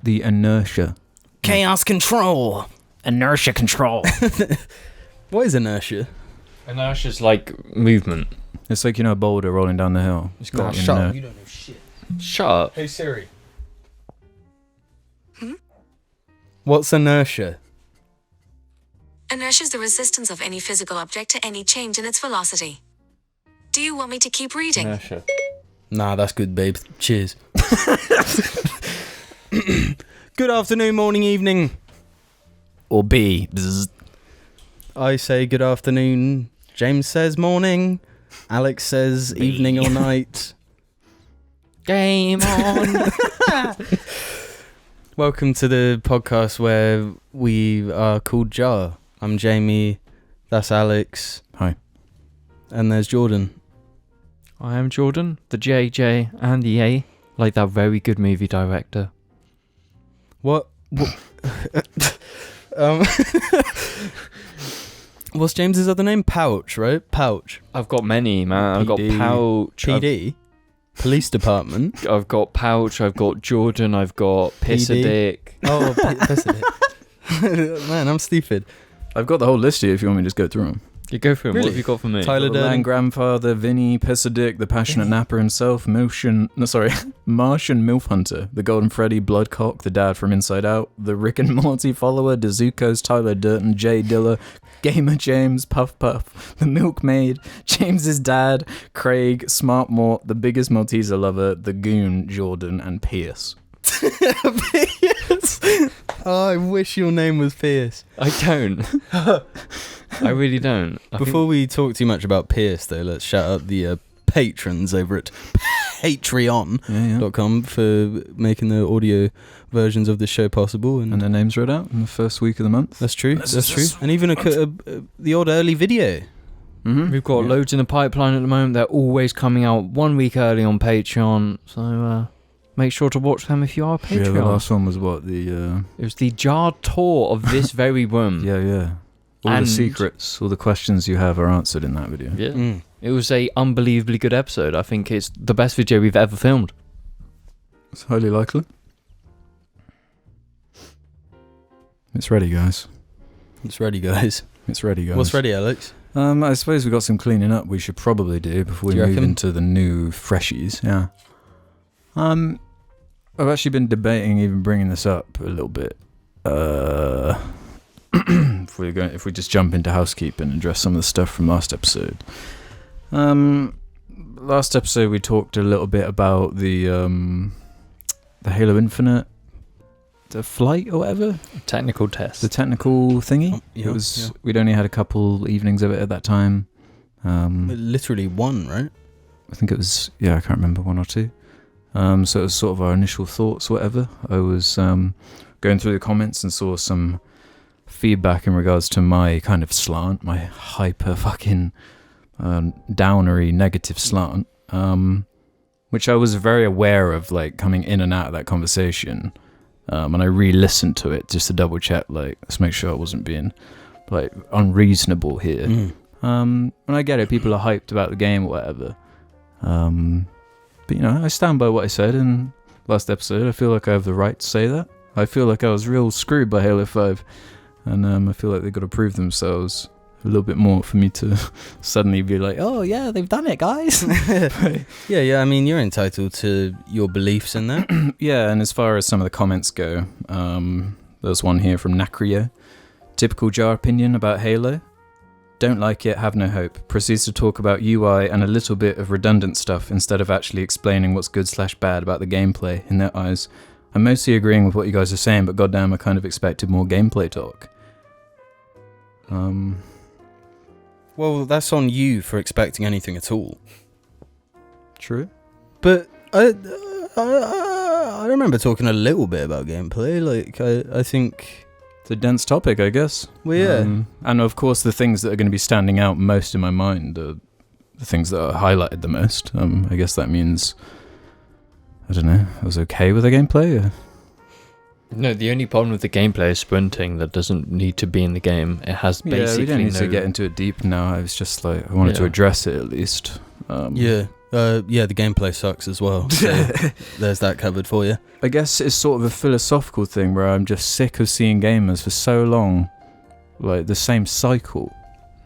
the inertia. Chaos control. Inertia control. What is inertia? Inertia's like movement. It's like, a boulder rolling down the hill. It's got Shut up. You don't know shit. Shut up. Hey Siri. What's inertia? Inertia is the resistance of any physical object to any change in its velocity. Do you want me to keep reading? Inertia. Nah, that's good, babe. Cheers. Good afternoon, morning, evening. Or B. Bzz. I say good afternoon. James says morning. Alex says evening or night. Game on. Welcome to the podcast where we are called Jar. I'm Jamie. That's Alex. Hi. And there's Jordan. I am Jordan, the JJ and the A, like that very good movie director. What? What's James's other name? Pouch, right? Pouch. I've got many, man. I've got PD. Pouch. PD? Police Department. I've got Pouch. I've got Jordan. I've got Pisadick. Oh, Pisadick. Man, I'm stupid. I've got the whole list here if you want me to just go through them. You go for him. Really? What have you got for me? Tyler Little Durden. Land Grandfather, Vinny, Pisadick, the Passionate Napper himself, Martian MILF Hunter, the Golden Freddy, Bloodcock, the Dad from Inside Out, the Rick and Morty follower, Dazuko's Tyler Durden, Jay Diller, Gamer James, Puff Puff, the Milkmaid, James's Dad, Craig, Smart Mort, the Biggest Malteser Lover, the Goon, Jordan, and Pierce. Pierce. Oh, I wish your name was Pierce. I don't. I really don't. Before we talk too much about Pierce, though, let's shout out the patrons over at patreon.com for making the audio versions of the show possible. And their names read out in the first week of the month. That's true. That's true. And even the odd early video. Mm-hmm. We've got loads in the pipeline at the moment. They're always coming out 1 week early on Patreon. So make sure to watch them if you are a Patreon. Yeah, the last one was what? It was the jar tour of this very room. Yeah. All And the secrets, all the questions you have are answered in that video. Yeah. It was a unbelievably good episode. I think it's the best video we've ever filmed. It's highly likely. It's ready, guys. It's ready, guys. It's ready, guys. What's ready, Alex? I suppose we've got some cleaning up we should probably do before we move into the new freshies. Yeah. I've actually been debating even bringing this up a little bit. If we just jump into housekeeping and address some of the stuff from last episode. Last episode we talked a little bit about the Halo Infinite, the flight or whatever, Technical test. the technical thingy. We'd only had a couple evenings of it at that time. Literally one, right? I think it was, I can't remember, 1 or 2. So it was sort of our initial thoughts, whatever. I was going through the comments and saw some feedback in regards to my kind of slant, my hyper fucking downery negative slant, which I was very aware of, like, coming in and out of that conversation. And I re-listened to it just to double check, like, let's make sure I wasn't being, like, unreasonable here. And I get it, people are hyped about the game or whatever. But, I stand by what I said in last episode. I feel like I have the right to say that. I feel like I was real screwed by Halo 5. And I feel like they've got to prove themselves a little bit more for me to suddenly be like, oh, yeah, they've done it, guys. Yeah, I mean, you're entitled to your beliefs in that. Yeah, and as far as some of the comments go, there's one here from Nacrio. Typical Jar opinion about Halo. Don't like it, have no hope. Proceeds to talk about UI and a little bit of redundant stuff instead of actually explaining what's good/bad about the gameplay in their eyes. I'm mostly agreeing with what you guys are saying, but goddamn, I kind of expected more gameplay talk. Well, that's on you for expecting anything at all. True. But I remember talking a little bit about gameplay. Like, I think It's a dense topic, I guess. Well, yeah. And of course, the things that are going to be standing out most in my mind are the things that are highlighted the most. I guess that means, I don't know, I was okay with the gameplay. Or? No, the only problem with the gameplay is sprinting that doesn't need to be in the game. It has basically we don't need to get into it deep now. I was just like, I wanted to address it at least. Yeah. Yeah, the gameplay sucks as well. So there's that covered for you. I guess it's sort of a philosophical thing where I'm just sick of seeing gamers for so long, like the same cycle,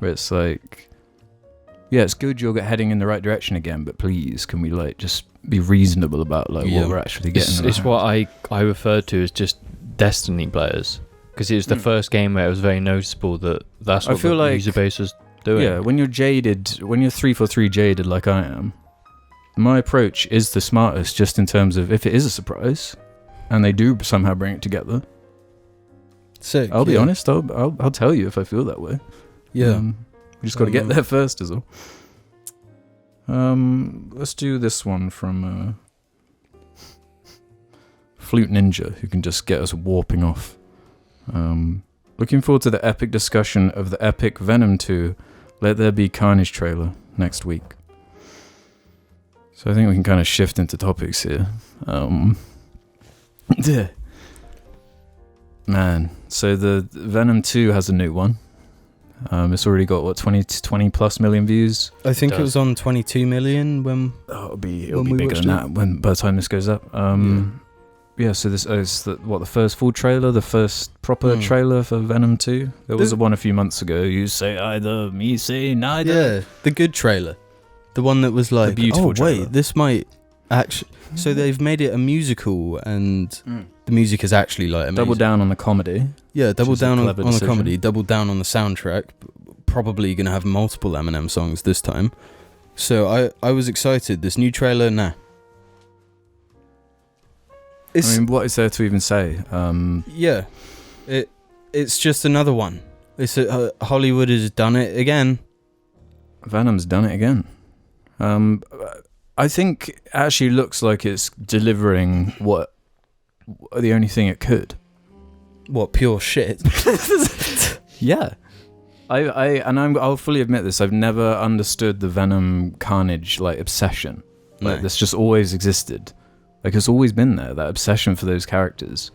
where it's like, yeah, it's good you're heading in the right direction again, but please, can we like just be reasonable about like what we're actually getting? It's what I referred to as just Destiny players, because it was the first game where it was very noticeable that that's what the user base was doing. Yeah, when you're jaded, when you're 343 jaded like I am, my approach is the smartest, just in terms of if it is a surprise, and they do somehow bring it together. So I'll be honest. I'll tell you if I feel that way. Yeah, we just got to get there first, is all. Let's do this one from Flute Ninja, who can just get us warping off. Looking forward to the epic discussion of the epic Venom 2 Let There Be Car-nage trailer next week. So I think we can kind of shift into topics here. Man, so the Venom 2 has a new one. It's already got, 20 plus million views? I think it was on 22 million when... Oh, it'll be bigger than that by the time this goes up. Yeah, so this is the first full trailer, the first proper trailer for Venom 2? There was one a few months ago. You say either, me say neither. Yeah, the good trailer. The one that was like, beautiful trailer. Wait, this might actually... So they've made it a musical, and the music is actually like amazing. Double down on the comedy. Yeah, double down on the decision. comedy, double down on the soundtrack. Probably going to have multiple Eminem songs this time. So I was excited. This new trailer, nah. I mean, what is there to even say? Yeah, it's just another one. It's Hollywood has done it again. Venom's done it again. I think it actually looks like it's delivering the only thing it could. What, pure shit? Yeah. I'll fully admit this. I've never understood the Venom Car-nage like obsession. Like this just always existed. Like it's always been there, that obsession for those characters.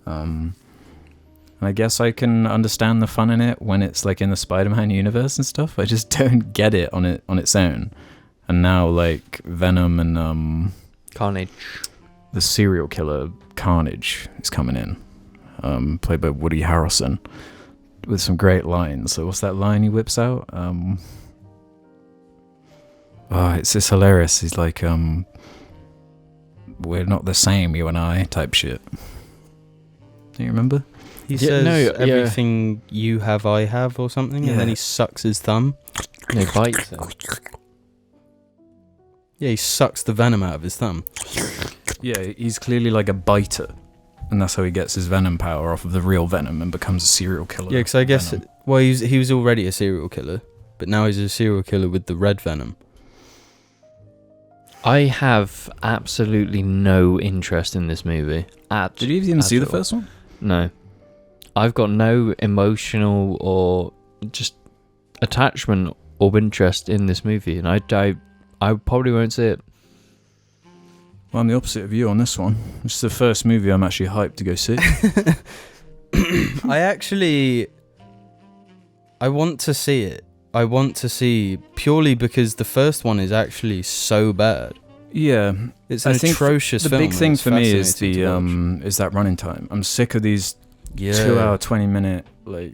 And I guess I can understand the fun in it when it's like in the Spider-Man universe and stuff. I just don't get it on its own. And now like Venom and Car-nage, the serial killer Car-nage is coming in, played by Woody Harrelson, with some great lines. So what's that line he whips out? It's just hilarious. He's like, we're not the same, you and I, type shit. Do you remember? He says everything you have, I have, or something, and then he sucks his thumb. No, bites him. Yeah, he sucks the venom out of his thumb. Yeah, he's clearly like a biter, and that's how he gets his venom power off of the real venom and becomes a serial killer. Yeah, because I guess he was already a serial killer, but now he's a serial killer with the red venom. I have absolutely no interest in this movie. Did you even see the first one? No. I've got no emotional or just attachment or interest in this movie, and I probably won't see it. Well, I'm the opposite of you on this one. This is the first movie I'm actually hyped to go see. I want to see it. I want to see purely because the first one is actually so bad. Yeah, it's an atrocious film. The big thing for me is is that running time. I'm sick of these 2 hour 20 minute like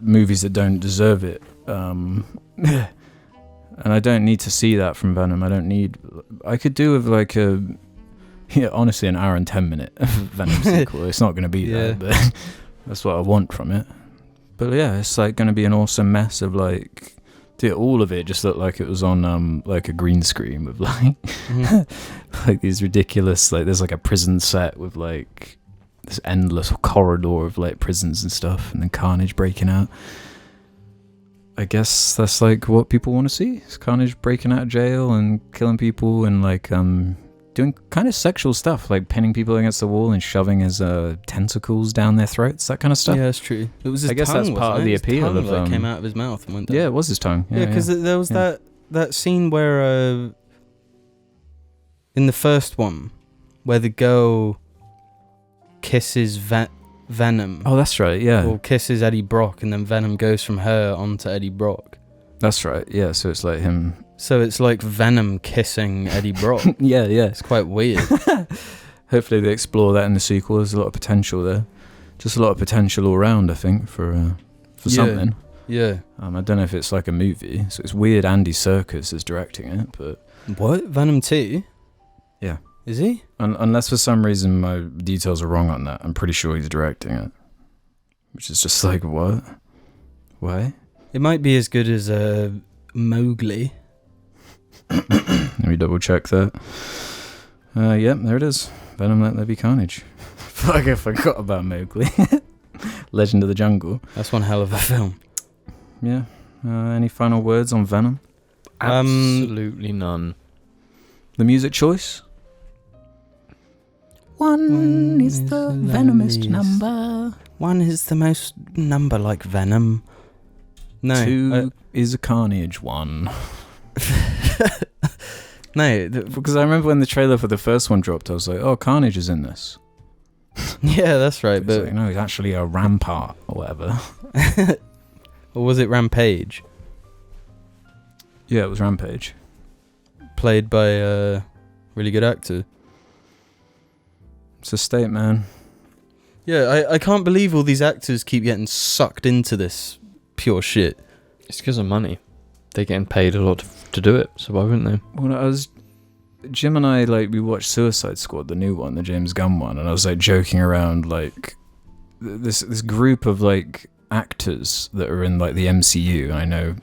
movies that don't deserve it. And I don't need to see that from Venom. I could do with like honestly an hour and 10 minute Venom sequel. It's not going to be that, but that's what I want from it. But yeah, it's like going to be an awesome mess of like, all of it just looked like it was on like a green screen with like like these ridiculous, like there's like a prison set with like this endless corridor of like prisons and stuff, and then Car-nage breaking out. I guess that's like what people want to see. It's Car-nage breaking out of jail and killing people and like doing kind of sexual stuff, like pinning people against the wall and shoving his tentacles down their throats, that kind of stuff. Yeah, that's true. It was his tongue, guess that's part of the appeal of of came out of his mouth and went down. Yeah, it was his tongue. Yeah, because there was that scene where in the first one where the girl kisses Venom. Oh, that's right, yeah. Or kisses Eddie Brock, and then Venom goes from her onto Eddie Brock. That's right, yeah. So it's like him So it's like Venom kissing Eddie Brock. Yeah. It's quite weird. Hopefully they explore that in the sequel. There's a lot of potential there. Just a lot of potential all around, I think, for something. Yeah. I don't know if it's like a movie. So it's weird Andy Serkis is directing it, but... What? Venom 2? Yeah. Is he? Unless for some reason my details are wrong on that. I'm pretty sure he's directing it. Which is just like, what? Why? It might be as good as Mowgli. Let me double check that. Yep, there it is. Venom Let There Be Carnage. Fuck, I forgot about Mowgli. Legend of the Jungle. That's one hell of a film. Yeah. Any final words on Venom? Absolutely none. The music choice? One is the venomous number. One is the most number like Venom. No. 2 is a Car-nage 1. No. Because I remember when the trailer for the first one dropped, I was like, oh, Car-nage is in this. Yeah, that's right. But But no, he's actually a rampart or whatever. or was it Rampage? Yeah, it was Rampage. Played by a really good actor. It's a state, man. Yeah, I can't believe all these actors keep getting sucked into this pure shit. It's because of money. They're getting paid a lot to do it, so why wouldn't they? Well, Jim and I, like, we watched Suicide Squad, the new one, the James Gunn one, and I was, like, joking around, like, this group of, like, actors that are in, like, the MCU, and I know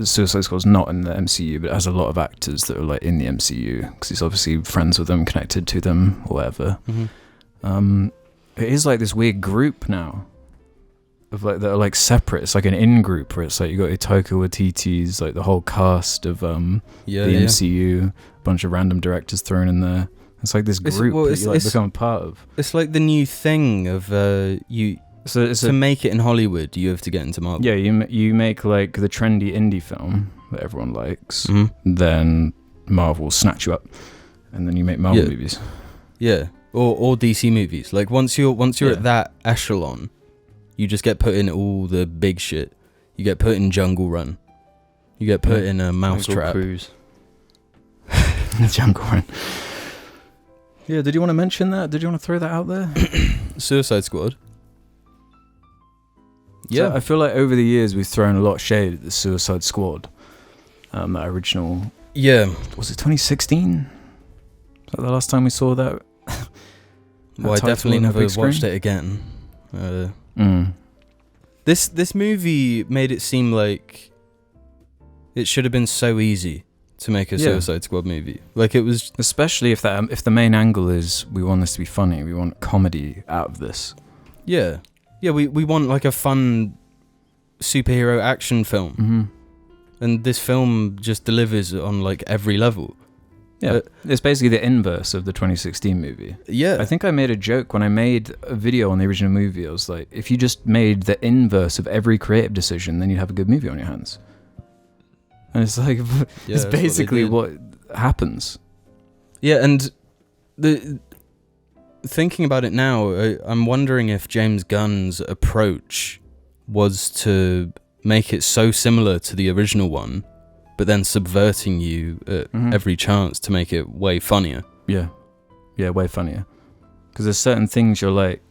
Suicide Squad's not in the MCU, but it has a lot of actors that are, like, in the MCU, because he's obviously friends with them, connected to them, or whatever. Mm-hmm. It is, like, this weird group now, of, like, that are, like, separate. It's like an in-group, where it's, like, you got Taika Waititi's, like, the whole cast of, the MCU, bunch of random directors thrown in there. It's like this group that you like become a part of. It's like the new thing of to make it in Hollywood, you have to get into Marvel. Yeah, you make like the trendy indie film that everyone likes, then Marvel will snatch you up, and then you make Marvel movies. Yeah, or DC movies. Like once you're at that echelon, you just get put in all the big shit. You get put in Jungle Run. You get put in a Mousetrap. Cruise. Jungle Run. Yeah, did you want to mention that? Did you want to throw that out there? Suicide Squad. Yeah, so I feel like over the years we've thrown a lot of shade at the Suicide Squad. That original. Yeah. Was it 2016? Is that the last time we saw that? Well, I definitely never watched it again. This movie made it seem like it should have been so easy to make a Suicide Squad movie. Like it was, especially if the main angle is we want this to be funny, we want comedy out of this. Yeah, we want like a fun superhero action film, and this film just delivers on like every level. Yeah, it's basically the inverse of the 2016 movie. Yeah, I think I made a joke when I made a video on the original movie. I was like, if you just made the inverse of every creative decision, then you'd have a good movie on your hands. And it's like, it's basically what happens. Yeah, and thinking about it now, I'm wondering if James Gunn's approach was to make it so similar to the original one, but then subverting you at every chance to make it way funnier. Yeah, way funnier. Because there's certain things you're like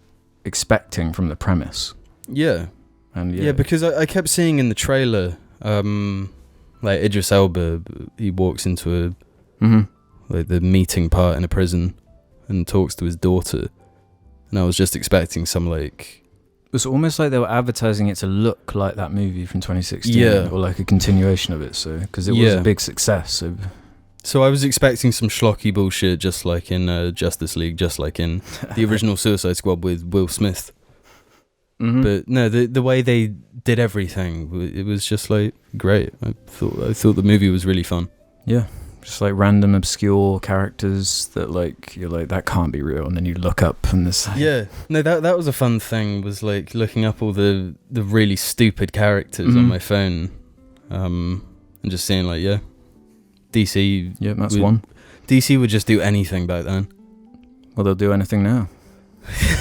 expecting from the premise. Yeah. And yeah, because I kept seeing in the trailer, like Idris Elba, he walks into like the meeting part in a prison and talks to his daughter, and I was just expecting some like. It was almost like they were advertising it to look like that movie from 2016, or like a continuation of it. So because it was a big success. So I was expecting some schlocky bullshit, just like in Justice League, just like in the original Suicide Squad with Will Smith. But no, the way they did everything, it was just like great. I thought the movie was really fun. Yeah, just like random obscure characters that like you're like that can't be real, and then you look up and this. Yeah, no, that was a fun thing. Was like looking up all the really stupid characters on my phone, and just seeing like DC. Yeah, that's one. DC would just do anything back then. Well, they'll do anything now.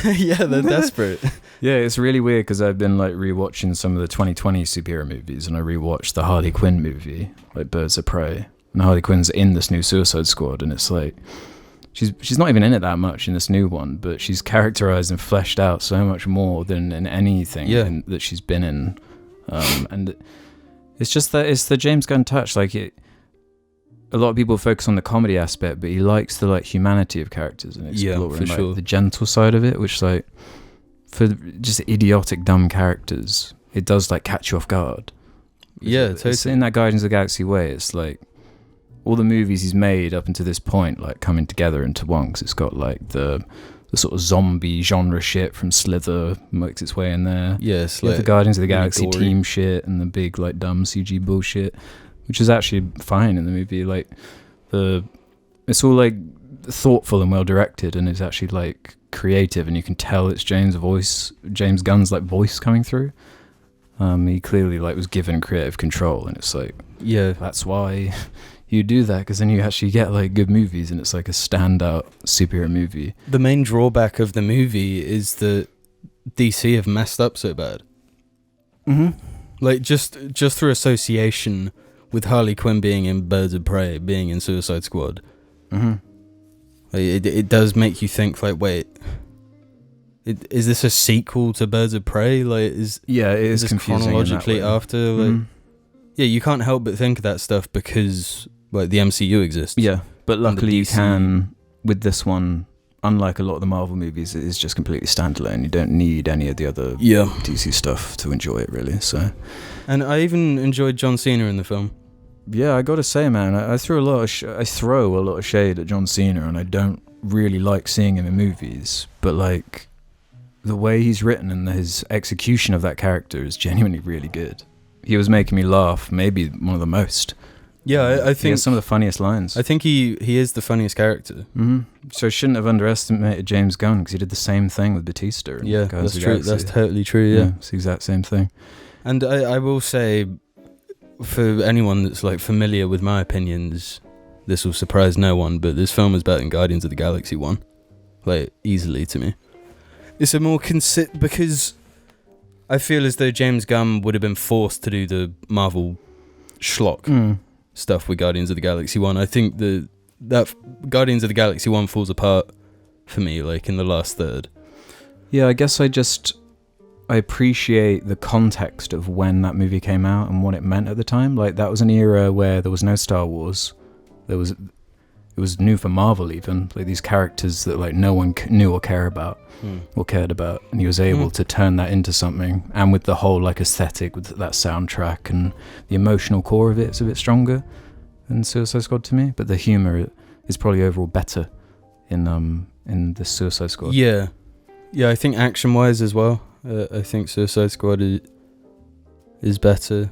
Yeah, they're desperate. Yeah, it's really weird because I've been like rewatching some of the 2020 superhero movies, and I rewatched the Harley Quinn movie, like Birds of Prey, and Harley Quinn's in this new Suicide Squad, and it's like she's not even in it that much in this new one, but she's characterized and fleshed out so much more than in anything that she's been in, and it's just that it's the James Gunn touch. Like a lot of people focus on the comedy aspect, but he likes the like humanity of characters and exploring like the gentle side of it, which like. For just idiotic, dumb characters, it does like catch you off guard. Yeah, totally. It's in that Guardians of the Galaxy way. It's like all the movies he's made up until this point, like coming together into one. Cause it's got like the sort of zombie genre shit from Slither makes its way in there. Yeah, it's like the Guardians of the Galaxy gory team shit and the big like dumb CG bullshit, which is actually fine in the movie. Like it's all like thoughtful and well directed, and it's actually like creative, and you can tell it's James Gunn's like voice coming through. He clearly like was given creative control, and it's like, yeah, that's why you do that, because then you actually get like good movies, and it's like a standout superhero movie. The main drawback of the movie is that DC have messed up so bad. Like just through association with Harley Quinn being in Birds of Prey, being in Suicide Squad. It does make you think, like, wait, is this a sequel to Birds of Prey? Like, is this chronologically after? Like, yeah, you can't help but think of that stuff because like the MCU exists. Yeah, but luckily you can with this one. Unlike a lot of the Marvel movies, it is just completely standalone. You don't need any of the other DC stuff to enjoy it, really. So, and I even enjoyed John Cena in the film. Yeah, I gotta say, man, I throw a lot of shade at John Cena, and I don't really like seeing him in movies. But like, the way he's written and his execution of that character is genuinely really good. He was making me laugh, maybe one of the most. Yeah, I think he has some of the funniest lines. I think he is the funniest character. So I shouldn't have underestimated James Gunn, because he did the same thing with Batista. Yeah, that's true. That's totally true. Yeah, it's the exact same thing. And I will say, for anyone that's like familiar with my opinions, this will surprise no one, but this film is better than Guardians of the Galaxy 1. Like, easily to me. It's a more because I feel as though James Gunn would have been forced to do the Marvel schlock stuff with Guardians of the Galaxy 1. I think that Guardians of the Galaxy 1 falls apart for me, like, in the last third. Yeah, I guess I appreciate the context of when that movie came out and what it meant at the time. Like, that was an era where there was no Star Wars. It was new for Marvel even. Like, these characters that like no one knew or cared about, and he was able to turn that into something. And with the whole like aesthetic, with that soundtrack and the emotional core of it's a bit stronger than Suicide Squad to me. But the humor is probably overall better in the Suicide Squad. Yeah, I think action wise as well. I think Suicide Squad is better.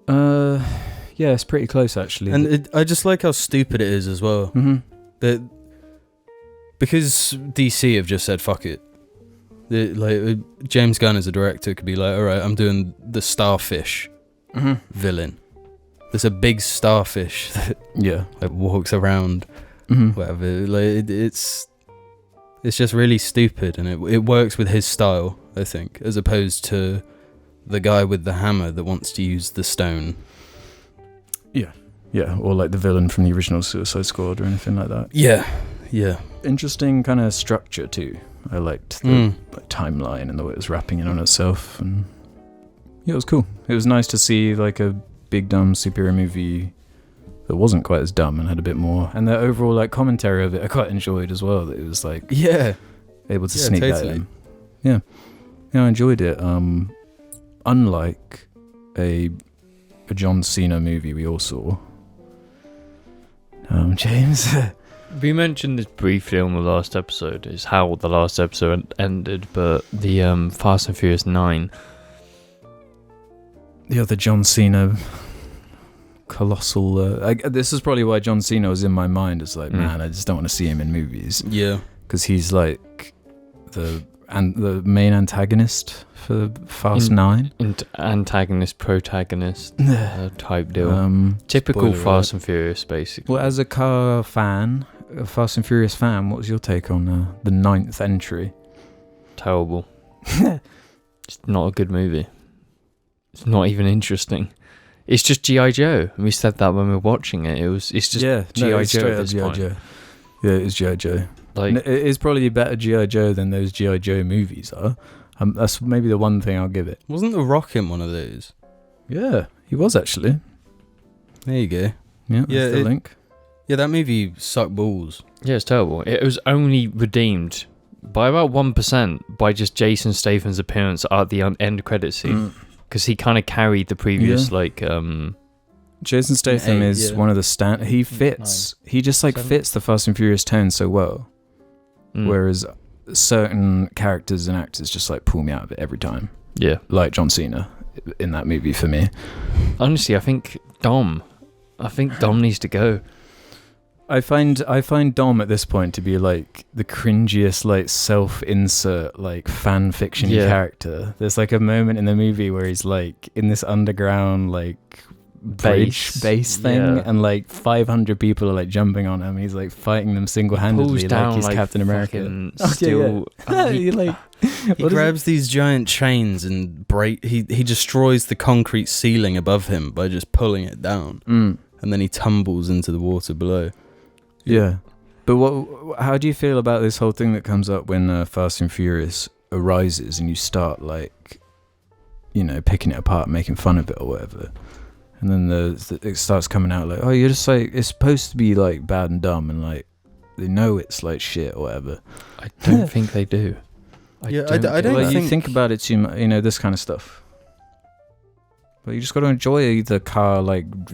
Yeah, it's pretty close actually. And I just like how stupid it is as well. That because DC have just said fuck it. James Gunn as a director could be like, all right, I'm doing the starfish villain. There's a big starfish that like walks around, whatever. Like it's just really stupid, and it works with his style, I think, as opposed to the guy with the hammer that wants to use the stone. Yeah, or like the villain from the original Suicide Squad or anything like that. Yeah. Interesting kind of structure too. I liked the timeline and the way it was wrapping in on itself, and yeah, it was cool. It was nice to see like a big dumb superhero movie that wasn't quite as dumb and had a bit more, and the overall like commentary of it I quite enjoyed as well. That it was like able to sneak that in. Yeah, I enjoyed it. Unlike a John Cena movie we all saw. James. We mentioned this briefly on the last episode, is how the last episode ended, but the Fast and Furious 9. The other John Cena colossal... this is probably why John Cena was in my mind. It's like, man, I just don't want to see him in movies. Yeah. Because he's like the main antagonist for Fast 9. Antagonist, protagonist type deal. Typical Fast and Furious, basically. Well, as a car fan, a Fast and Furious fan, what was your take on the 9th entry? Terrible. It's not a good movie. It's not even interesting. It's just G.I. Joe. And we said that when we were watching it. It's just G.I. Joe at this point. Joe. Yeah, it is G.I. Joe. Like, it is probably a better G.I. Joe than those G.I. Joe movies are. That's maybe the one thing I'll give it. Wasn't The Rock in one of those? Yeah, he was actually. There you go. Yeah, that's the link. Yeah, that movie sucked balls. yeah, it's terrible. It was only redeemed by about 1% by just Jason Statham's appearance at the end credit scene. Because he kind of carried the previous, Jason Statham is one of the he fits. He just fits the Fast and Furious tone so well. Whereas certain characters and actors just pull me out of it every time. Yeah. Like John Cena in that movie for me. Honestly, I think Dom needs to go. I find Dom at this point to be the cringiest self-insert fan fiction character. There's a moment in the movie where he's in this underground base thing, and 500 people are jumping on him. He's fighting them single-handedly down, he's Captain America. He grabs these giant chains and he destroys the concrete ceiling above him by just pulling it down, and then he tumbles into the water below. Yeah, but how do you feel about this whole thing that comes up when Fast and Furious arises and you start picking it apart, making fun of it or whatever, and then it starts coming out oh, you're just it's supposed to be bad and dumb, and they know it's shit or whatever. I don't think they do. I don't you think about it too much, this kind of stuff. But you just got to enjoy the car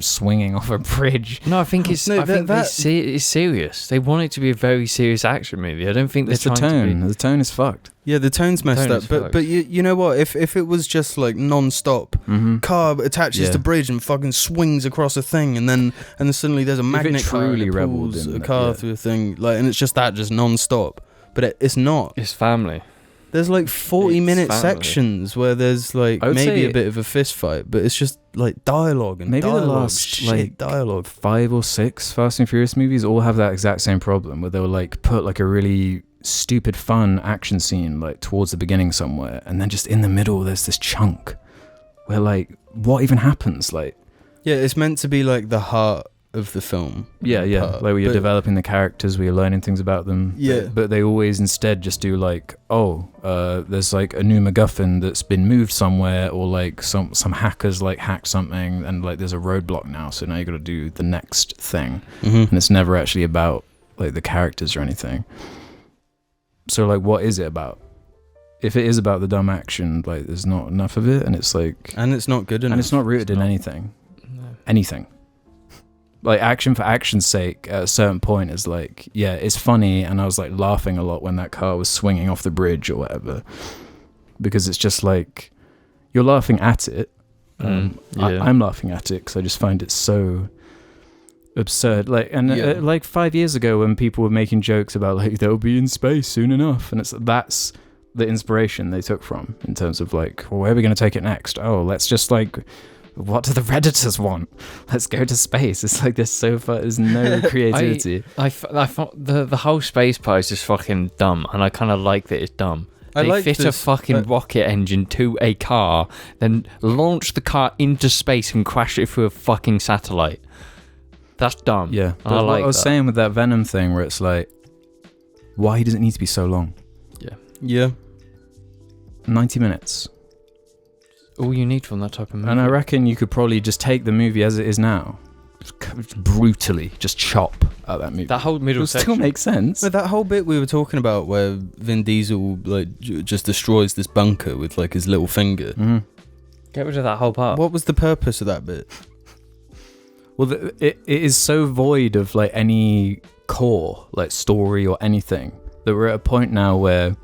swinging off a bridge. No, I think it's it's serious. They want it to be a very serious action movie. I don't think it's the tone. The tone is fucked. Yeah, the tone's messed up. But you know what? If it was just non-stop, car attaches to bridge and fucking swings across a thing, and then suddenly there's a magnet truly car that pulls a car through a thing, and it's just non-stop. But it's not. It's family. There's 40-minute sections where there's maybe a bit of a fist fight, but it's just dialogue and maybe dialogue, the last dialogue. 5 or 6 Fast and Furious movies all have that exact same problem, where they'll put a really stupid fun action scene towards the beginning somewhere, and then just in the middle there's this chunk where what even happens? Yeah, it's meant to be the heart of the film. Yeah. Where you're developing the characters, where you're learning things about them. Yeah. But they always instead just do there's a new MacGuffin that's been moved somewhere, or some hackers hacked something, and there's a roadblock now, so now you got to do the next thing. And it's never actually about the characters or anything. So what is it about? If it is about the dumb action, there's not enough of it, and it's and it's not good enough, and it's not rooted in anything. Anything. Action for action's sake at a certain point is it's funny, and I was laughing a lot when that car was swinging off the bridge or whatever, because it's just you're laughing at it. I'm laughing at it because I just find it so absurd. 5 years ago when people were making jokes about they'll be in space soon enough, and that's the inspiration they took from, in terms of where are we going to take it next? Oh, let's just what do the Redditors want? Let's go to space. It's there's no creativity. I thought the whole space part is just fucking dumb, and I kind of like that it's dumb. They fit a fucking rocket engine to a car, then launch the car into space and crash it through a fucking satellite. That's dumb. Yeah, I like what I was saying with that Venom thing, where it's why does it need to be so long? Yeah. 90 minutes. All you need from that type of movie. And I reckon you could probably just take the movie as it is now, just brutally just chop at that movie. That whole middle section still makes sense. But that whole bit we were talking about, where Vin Diesel just destroys this bunker with his little finger. Get rid of that whole part. What was the purpose of that bit? Well, it is so void of any core story or anything, that we're at a point now where.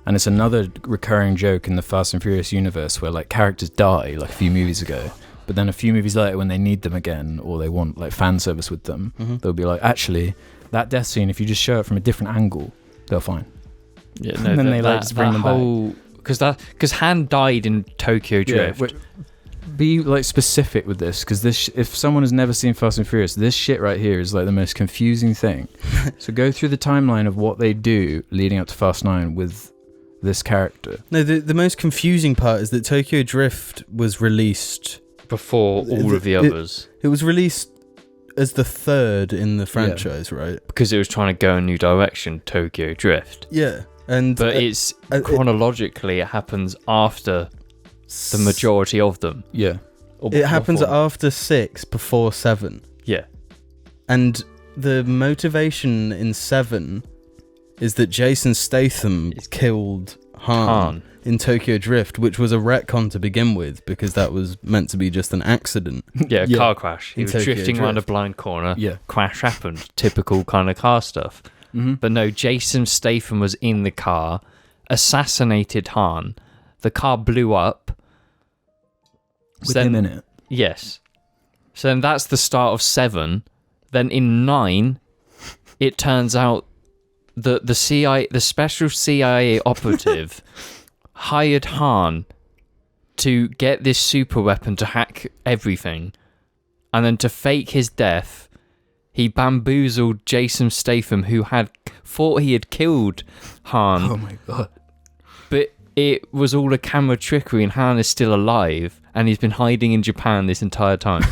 And it's another recurring joke in the Fast and Furious universe, where characters die a few movies ago, but then a few movies later, when they need them again, or they want fan service with them, they'll be actually, that death scene, if you just show it from a different angle, they're fine. Yeah, no, and then they just bring them back. Because Han died in Tokyo Drift. Yeah, be specific with this, because if someone has never seen Fast and Furious, this shit right here is the most confusing thing. So go through the timeline of what they do leading up to Fast 9 with this character. No, the most confusing part is that Tokyo Drift was released before all of the others. It was released as the third in the franchise, right? Because it was trying to go a new direction, Tokyo Drift. Yeah. But it's chronologically, it happens after the majority of them. Yeah. It happens after 6, before 7. Yeah. And the motivation in 7 is that Jason Statham killed Han in Tokyo Drift, which was a retcon to begin with, because that was meant to be just an accident. Yeah, car crash. He was drifting around a blind corner. Yeah. Crash happened. Typical kind of car stuff. Mm-hmm. But no, Jason Statham was in the car, assassinated Han. The car blew up. With him in it. Yes. So then that's the start of 7. Then in 9, it turns out that the special CIA operative hired Han to get this super weapon to hack everything, and then to fake his death, he bamboozled Jason Statham, who had thought he had killed Han. Oh my god! But it was all a camera trickery, and Han is still alive, and he's been hiding in Japan this entire time.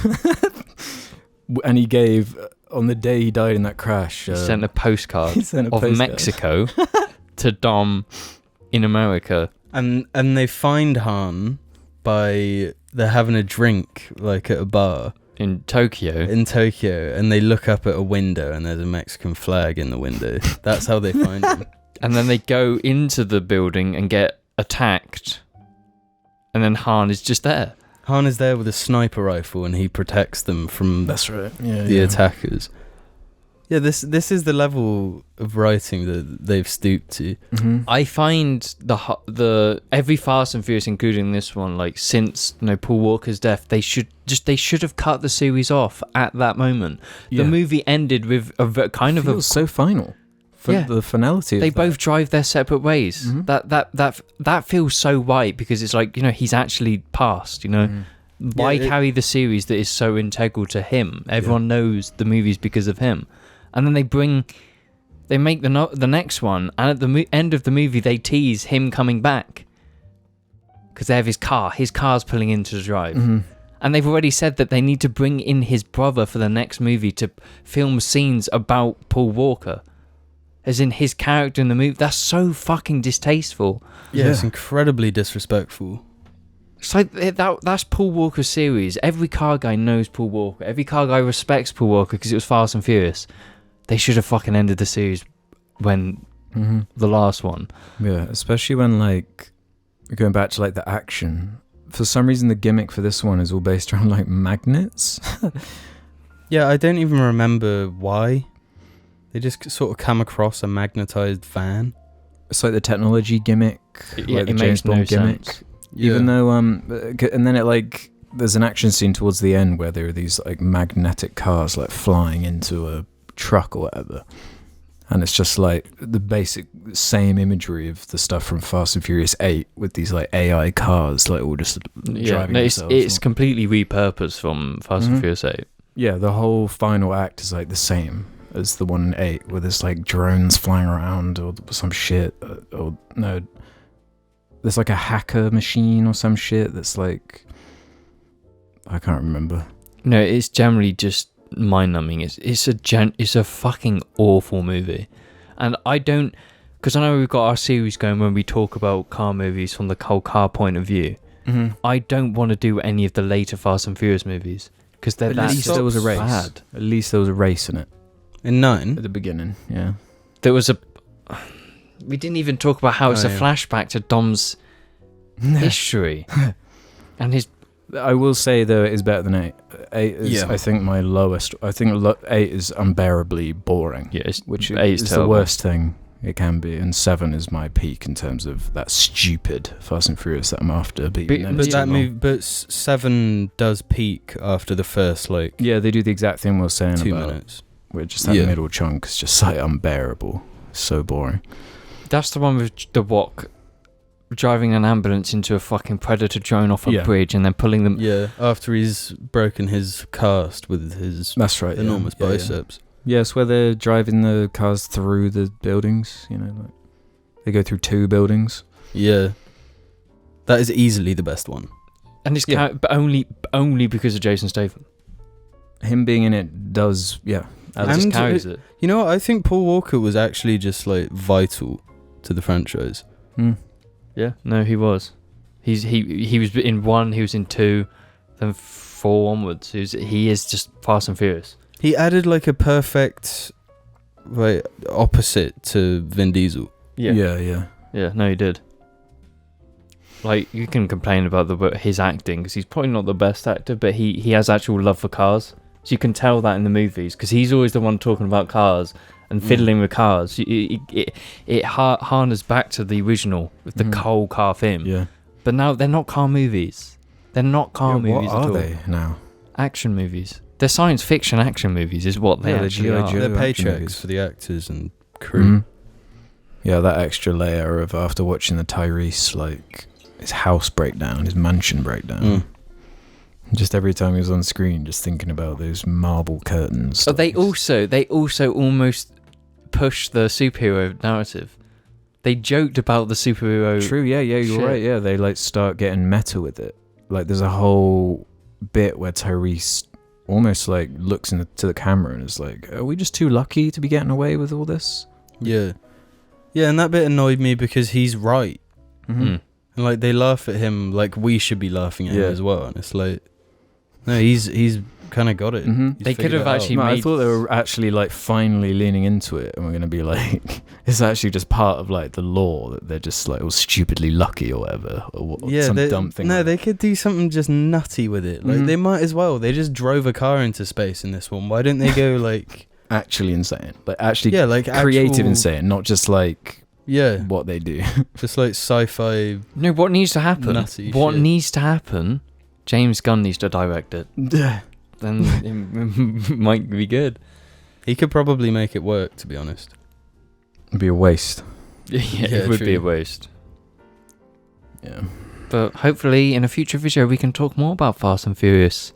And he gave, on the day he died in that crash, he sent a postcard of Mexico to Dom in America. And they find Han by they're having a drink like at a bar in Tokyo, and they look up at a window and there's a Mexican flag in the window. That's how they find him. And then they go into the building and get attacked, and then Han is just there. Han is there with a sniper rifle and he protects them from the attackers. Yeah, this is the level of writing that they've stooped to. Mm-hmm. I find the every Fast and Furious, including this one, like since Paul Walker's death, they should have cut the series off at that moment. Yeah. The movie ended with a kind of feels so final. The finality. They both drive their separate ways. Mm-hmm. That feels so right, because it's like, he's actually passed. Why carry the series that is so integral to him? Everyone knows the movies because of him. And then they make the next one, and at the end of the movie they tease him coming back because they have his car. His car's pulling into the drive, and they've already said that they need to bring in his brother for the next movie to film scenes about Paul Walker, as in his character in the movie. That's so fucking distasteful. Yeah, it's incredibly disrespectful. It's like that's Paul Walker's series. Every car guy knows Paul Walker. Every car guy respects Paul Walker because it was Fast and Furious. They should have fucking ended the series when the last one. Yeah, especially when going back to the action. For some reason, the gimmick for this one is all based around magnets. Yeah, I don't even remember why. They just sort of come across a magnetized van. It's like the technology gimmick, the James Bond gimmick. Sense. Yeah. Even though and then it there's an action scene towards the end where there are these magnetic cars flying into a truck or whatever, and it's just the basic same imagery of the stuff from Fast and Furious 8 with these AI cars all just driving themselves. It's completely repurposed from Fast and Furious 8. Yeah, the whole final act is the same as the one in 8, where there's drones flying around or some shit, or no, there's a hacker machine or some shit that's I can't remember. No, it's generally just mind-numbing. It's a fucking awful movie, and I don't, because I know we've got our series going when we talk about car movies from the whole car point of view. I don't want to do any of the later Fast and Furious movies because they're at least there was a race. Bad. At least there was a race in it in 9 at the beginning. Yeah, there was a. We didn't even talk about how it's a flashback to Dom's history and his. I will say though, it is better than 8. 8 is, I think, my lowest. I think 8 is unbearably boring. Yeah, which 8 is the worst thing it can be, and 7 is my peak in terms of that stupid Fast and Furious that I'm after. But 7 does peak after the first yeah, they do the exact thing we were saying 2 about minutes. Where just that middle chunk is just unbearable, so boring. That's the one with The Rock driving an ambulance into a fucking predator drone off a bridge and then pulling them. Yeah, after he's broken his cast with his enormous biceps. Yeah, it's where they're driving the cars through the buildings. They go through 2 buildings. Yeah. That is easily the best one. And it's but only because of Jason Statham. Him being in it does, yeah. It just carries it. You know what? I think Paul Walker was actually just like vital to the franchise. Yeah, no, he was. He was in 1, he was in 2, then 4 onwards. He is just Fast and Furious. He added like a perfect opposite to Vin Diesel. Yeah. No, he did. Like, you can complain about his acting because he's probably not the best actor, but he has actual love for cars. So you can tell that in the movies because he's always the one talking about cars and fiddling with cars. It harnessed back to the original with the whole car theme. Yeah. But now they're not car movies. They're not car movies at all. What are they now? Action movies. They're science fiction action movies is what they actually are. They're paychecks for the actors and crew. Yeah, that extra layer of after watching the Tyrese, like, his house breakdown, his mansion breakdown. Just every time he was on screen, just thinking about those marble curtains. But they also almost pushed the superhero narrative. They joked about the superhero. True, yeah, you're right. Yeah, they like start getting meta with it. Like, there's a whole bit where Tyrese almost like looks into the camera and is like, "Are we just too lucky to be getting away with all this?" Yeah, and that bit annoyed me because he's right. And like they laugh at him like we should be laughing at him as well, and it's like, no, he's kind of got it. They could have actually I thought they were actually like finally leaning into it, and we're gonna be like, it's actually just part of like the law that they're just like stupidly lucky or whatever, or some dumb thing. No, they could do something just nutty with it. Like they might as well. They just drove a car into space in this one. Why didn't they go like actually insane? Like actually, like creative insane, not just like what they do. Just like sci-fi. No, what needs to happen? Nutty needs to happen? James Gunn needs to direct it. Then it might be good. He could probably make it work, to be honest. It'd be a waste. It would be a waste. Yeah. But hopefully in a future video we can talk more about Fast and Furious.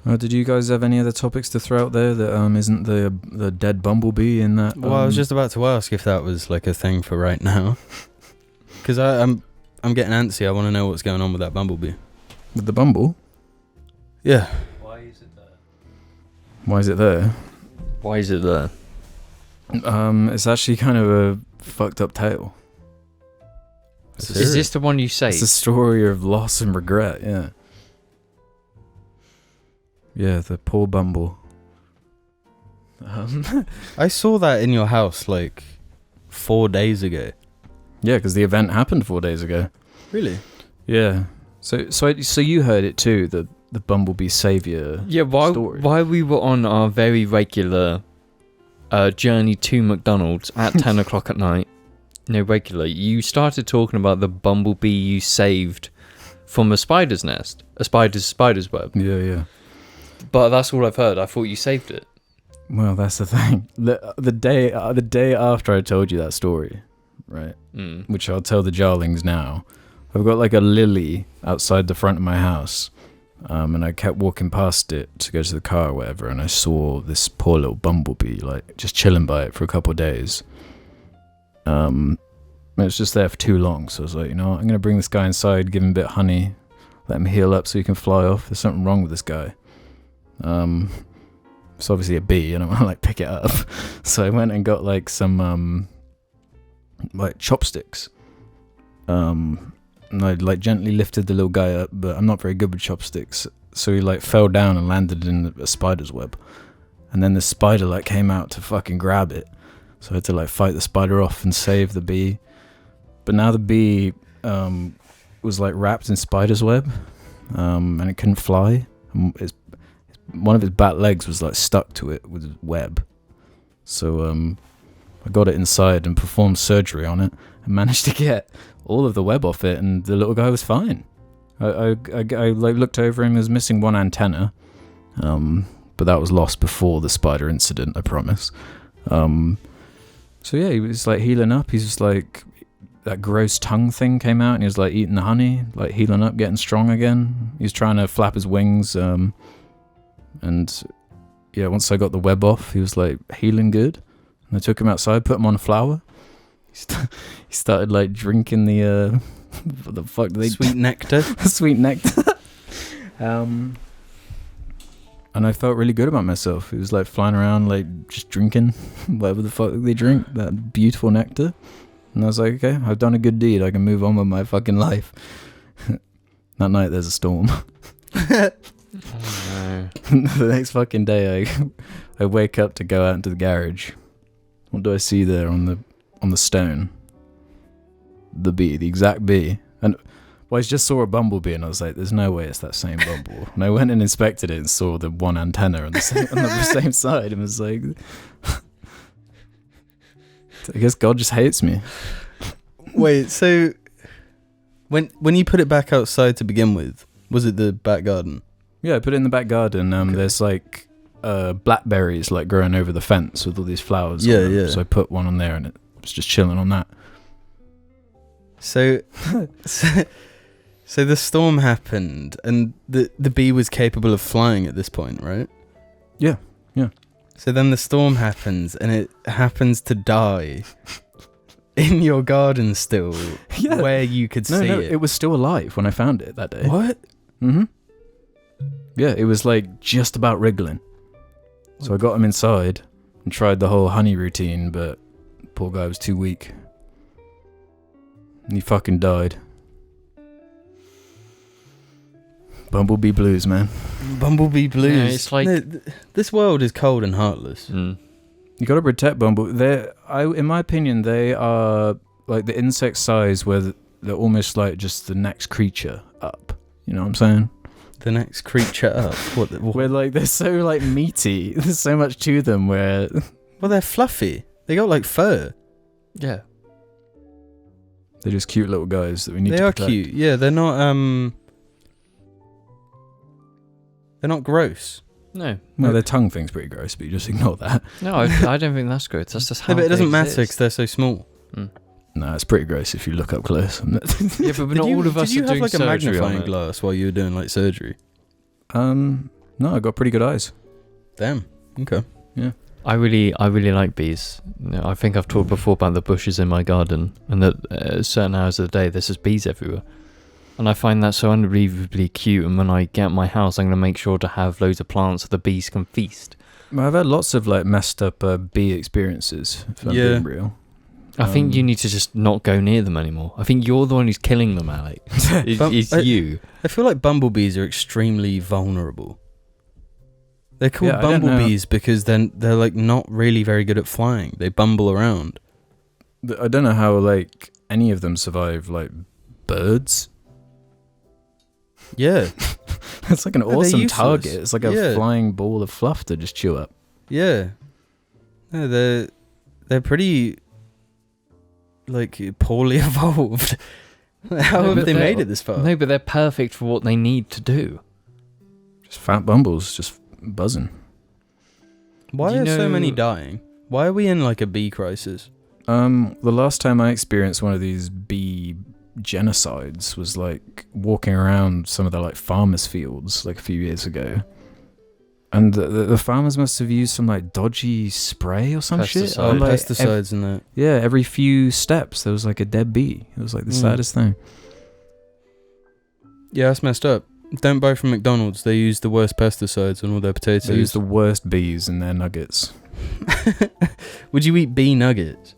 Did you guys have any other topics to throw out there that isn't the dead Bumblebee in that? Well, I was just about to ask if that was like a thing for right now. Because I'm getting antsy. I want to know what's going on with that Bumblebee. With the Bumble? Yeah. Why is it there? Why is it there? Why is it there? It's actually kind of a fucked up tale. Is this the one you saved? It's a story of loss and regret, yeah. Yeah, the poor Bumble. I saw that in your house like 4 days ago. Yeah, because the event happened 4 days ago. Really? Yeah. So you heard it too, the Bumblebee Savior story. While we were on our very regular journey to McDonald's at 10 o'clock at night, regular, you started talking about the Bumblebee you saved from a spider's nest, a spider's web. Yeah. But that's all I've heard. I thought you saved it. Well, that's the thing. The day after I told you that story, right? Which I'll tell the Jarlings now. I've got like a lily outside the front of my house, and I kept walking past it to go to the car or whatever, and I saw this poor little Bumblebee like just chilling by it for a couple of days. It was just there for too long, so I was like, you know what, I'm gonna bring this guy inside, give him a bit of honey, let him heal up so he can fly off. There's something wrong with this guy. It's obviously a bee, and I want to like pick it up. So I went and got like some like chopsticks. And I like gently lifted the little guy up, but I'm not very good with chopsticks, so he like fell down and landed in a spider's web. And then the spider like came out to fucking grab it, so I had to like fight the spider off and save the bee. But now the bee was like wrapped in spider's web, and it couldn't fly. And one of his back legs was like stuck to it with his web. So I got it inside and performed surgery on it and managed to get all of the web off it, and the little guy was fine. I like looked over him. He was missing one antenna, but that was lost before the spider incident, I promise. So yeah, he was like healing up. He's just like, that gross tongue thing came out, and he was like eating the honey, like healing up, getting strong again. He was trying to flap his wings, and yeah, once I got the web off, he was like healing good. And I took him outside, put him on a flower, He started like drinking the what the fuck do they sweet nectar. Sweet nectar. And I felt really good about myself. It was like flying around, like just drinking whatever the fuck they drink, that beautiful nectar. And I was like, okay, I've done a good deed. I can move on with my fucking life. That night there's a storm. Oh, no. The next fucking day, I wake up to go out into the garage. What do I see there on the stone? The bee, the exact bee. And I just saw a bumblebee, and I was like, "There's no way it's that same bumble." And I went and inspected it and saw the one antenna on the same side, and was like, "I guess God just hates me." Wait, so when you put it back outside to begin with, was it the back garden? Yeah, I put it in the back garden. Okay. There's like blackberries like growing over the fence with all these flowers. Yeah, on them. yeah. So I put one on there, and it was just chilling on that. So the storm happened, and the bee was capable of flying at this point, right? Yeah. So then the storm happens, and it happens to die in your garden still, where you could see it. It was still alive when I found it that day. What? Mm-hmm. Yeah, it was like just about wriggling. So I got him inside and tried the whole honey routine, but poor guy was too weak. And he fucking died. Bumblebee blues, man. Bumblebee blues. Yeah, it's like this world is cold and heartless. Mm. You gotta protect Bumblebee. In my opinion, they are like the insect size where they're almost like just the next creature up. You know what I'm saying? The next creature up. What? Where like they're so like meaty. There's so much to them where... Well, they're fluffy. They got like fur. Yeah. They're just cute little guys that we need to protect. They are cute. Yeah, they're not gross. No. No, their tongue thing's pretty gross, but you just ignore that. No, I don't think that's good. That's just how. No, but it doesn't they matter exist. because they're so small. Mm. No, it's pretty gross if you look up close. Yeah, but not all of us Did you are have doing like a surgery magnifying on it. glass while you were doing like surgery? No, I got pretty good eyes. Damn. Okay. Yeah. I really like bees. You know, I think I've talked before about the bushes in my garden, and that at certain hours of the day there's just bees everywhere. And I find that so unbelievably cute, and when I get my house, I'm going to make sure to have loads of plants so the bees can feast. I've had lots of like messed up bee experiences, if I'm being real. I think you need to just not go near them anymore. I think you're the one who's killing them, Alec. It's you. I feel like bumblebees are extremely vulnerable. They're called bumblebees because they're like not really very good at flying. They bumble around. I don't know how like any of them survive like birds. Yeah. It's like an They're awesome useless. target. It's like a flying ball of fluff to just chew up. Yeah. No, they're pretty like poorly evolved. How have they made it this far? No, but they're perfect for what they need to do. Just fat bumbles just buzzing. Why are so many dying? Why are we in like a bee crisis? The last time I experienced one of these bee genocides was like walking around some of the like farmers' fields like a few years ago, and the farmers must have used some like dodgy spray or some shit. Or, like, pesticides and that. Yeah, every few steps there was like a dead bee. It was like the saddest thing. Yeah, that's messed up. Don't buy from McDonald's. They use the worst pesticides on all their potatoes. They use the worst bees in their nuggets. Would you eat bee nuggets?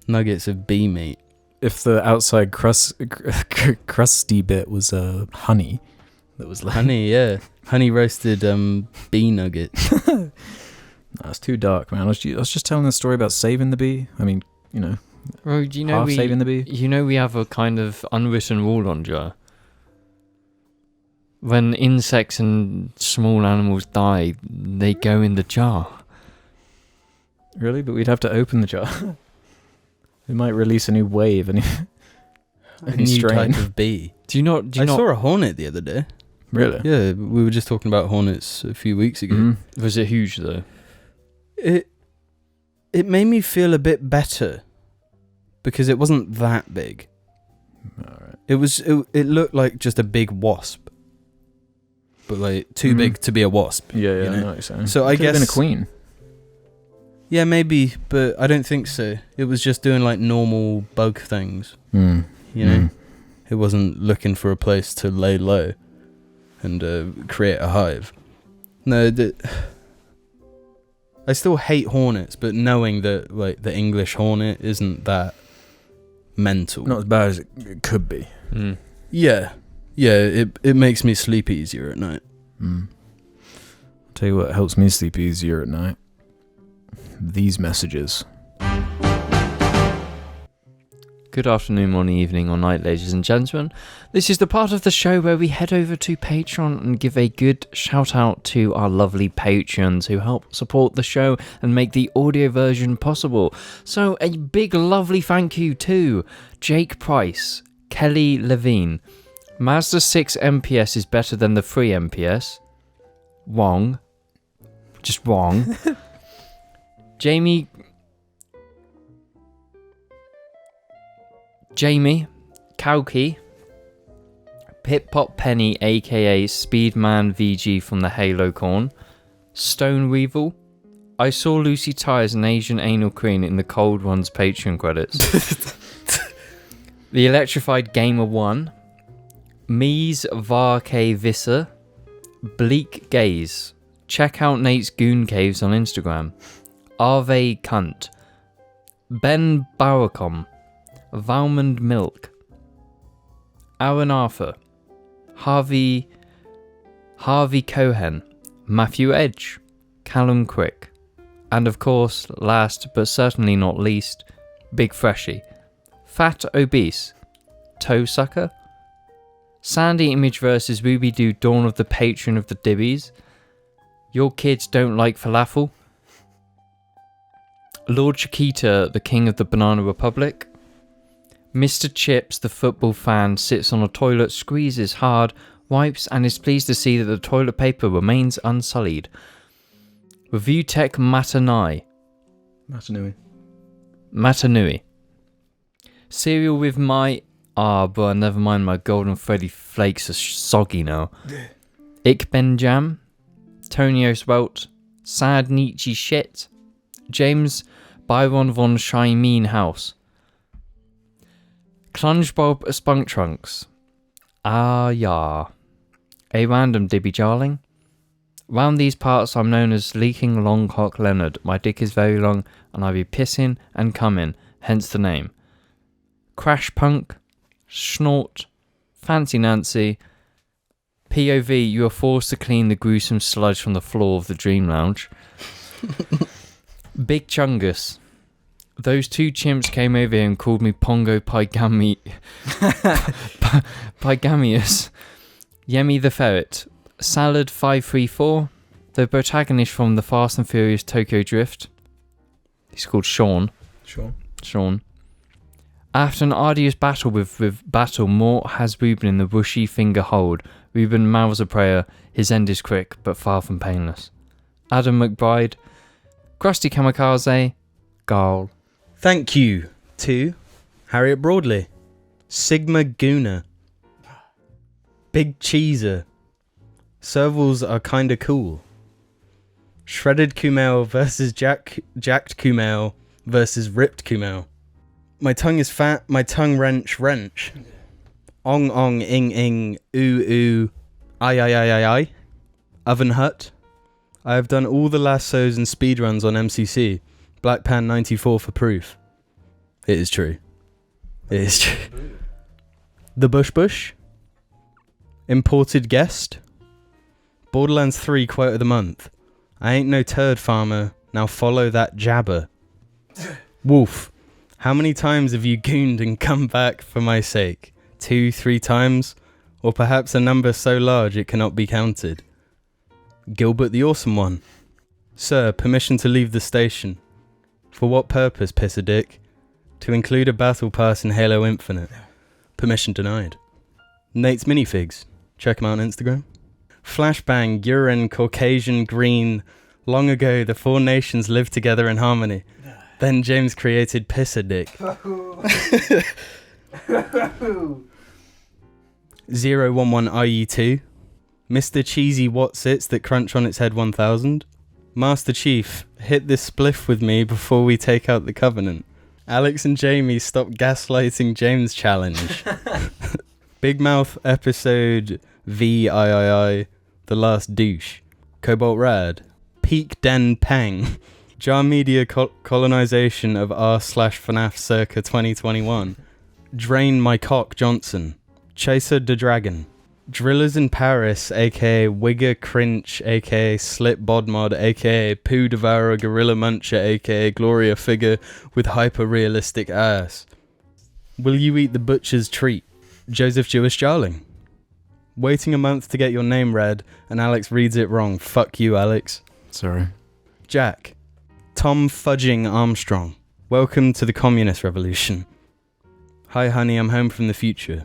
Nuggets of bee meat. If the outside crusty bit was honey, that was like Honey, yeah. Honey roasted bee nuggets. That's too dark, man. I was just telling the story about saving the bee. I mean, you know, Bro, do you know saving the bee. You know we have a kind of unwritten rule on Jar. When insects and small animals die, they go in the jar. Really? But we'd have to open the jar. It might release a new wave, a new strain. type of bee. Do you not? I saw a hornet the other day. Really? Yeah, we were just talking about hornets a few weeks ago. Mm. Was it huge though? It made me feel a bit better because it wasn't that big. All right. It looked like just a big wasp, but like too big to be a wasp. Yeah, you know? I know what you're saying. So I Could have guess been a queen. Yeah, maybe, but I don't think so. It was just doing like normal bug things. You know? It wasn't looking for a place to lay low and create a hive. No, I still hate hornets, but knowing that like the English hornet isn't that mental. Not as bad as it could be. Yeah, it makes me sleep easier at night. I'll tell you what helps me sleep easier at night. These messages. Good afternoon, morning, evening, or night, ladies and gentlemen. This is the part of the show where we head over to Patreon and give a good shout out to our lovely patrons who help support the show and make the audio version possible. So a big lovely thank you to Jake Price, Kelly Levine, Mazda 6 MPS is better than the 3 MPS. Wrong. Just wrong. Jamie, Kauki, Pip Pop Penny aka Speedman VG from the Halo Corn, Stone Weevil, I saw Lucy Ty as an Asian anal queen in the Cold One's Patreon credits. The Electrified Gamer 1, Mies Vark Visser, Bleak Gaze, check out Nate's Goon Caves on Instagram, Arve Cunt, Ben Baracom, Valmond Milk, Aaron Arthur, Harvey Cohen, Matthew Edge, Callum Crick, and of course, last but certainly not least, Big Freshy, Fat Obese, Toe Sucker, Sandy Image vs. Ruby Doo Dawn of the Patron of the Dibbies, Your Kids Don't Like Falafel, Lord Chiquita, the King of the Banana Republic, Mr. Chips, the football fan, sits on a toilet, squeezes hard, wipes, and is pleased to see that the toilet paper remains unsullied. Review Tech Matanui. Cereal with my... bruh, never mind, my Golden Freddy flakes are soggy now. Ick Benjam, Tonio Swelt, Sad Nietzsche Shit, James Byron von Shymeen House, Clunge Bob Spunk Trunks, yeah, a random Dibby Jarling. Round these parts I'm known as Leaking Long Cock Leonard. My dick is very long and I be pissing and coming, hence the name. Crash Punk, Snort, Fancy Nancy, POV, you are forced to clean the gruesome sludge from the floor of the Dream Lounge. Big Chungus, those two chimps came over here and called me Pongo Pygamius. Yemi the Ferret, Salad 534, the protagonist from the Fast and Furious Tokyo Drift. He's called Sean. Sean. After an arduous battle with Battle, Mort has Ruben in the bushy finger hold. Ruben mouths a prayer. His end is quick, but far from painless. Adam McBride, Krusty Kamikaze, Garl. Thank you to Harriet Broadley, Sigma Gooner, Big Cheeser, Servals are kinda cool, Shredded Kumail versus Jacked Kumail versus Ripped Kumail. My tongue is fat, my tongue wrench. Ong ong ing ing ooh I. Oven Hut. I have done all the lassos and speedruns on MCC. Black Pan 94 for proof. It is true. The Bush. Imported Guest. Borderlands 3 quote of the month. I ain't no turd farmer. Now follow that jabber. Wolf. How many times have you gooned and come back for my sake? 2, 3 times? Or perhaps a number so large it cannot be counted. Gilbert the Awesome One. Sir, permission to leave the station. For what purpose, piss a dick? To include a battle pass in Halo Infinite. Permission denied. Nate's Minifigs. Check him out on Instagram. Flashbang, urine, Caucasian, green. Long ago, the 4 nations lived together in harmony. Then James created Piss a Dick. 011 IE2. Mr. Cheesy Watsits that crunch on its head 1000. Master Chief, hit this spliff with me before we take out the Covenant. Alex and Jamie, stop gaslighting James challenge. Big Mouth episode VIII, The Last Douche. Cobalt Rad. Peak Den Peng. Jar Media colonization of r/FNAF circa 2021. Drain My Cock Johnson. Chaser the Dragon. Drillers in Paris, aka Wigger Crinch, aka Slip Bodmod, aka Poo Devourer Gorilla Muncher, aka Gloria Figure with hyper-realistic ass. Will you eat the butcher's treat? Joseph Jewish Jarling. Waiting a month to get your name read, and Alex reads it wrong. Fuck you, Alex. Sorry. Jack. Tom Fudging Armstrong. Welcome to the Communist Revolution. Hi honey, I'm home from the future.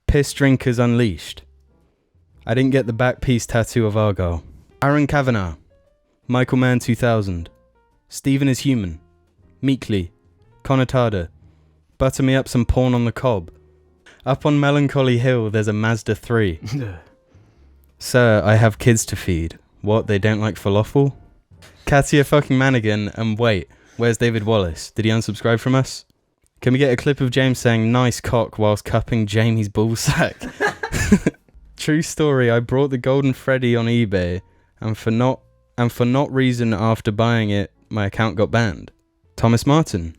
Piss Drinkers Unleashed. I didn't get the back piece tattoo of Argyle. Aaron Kavanagh. Michael Mann 2000. Stephen is Human. Meekly. Connotada. Butter me up some porn on the cob. Up on Melancholy Hill there's a Mazda 3. Sir, I have kids to feed. What, they don't like falafel? Katia fucking Manigan, and wait, where's David Wallace? Did he unsubscribe from us? Can we get a clip of James saying nice cock whilst cupping Jamie's ballsack? True story, I brought the Golden Freddy on eBay and for not reason after buying it, my account got banned. Thomas Martin.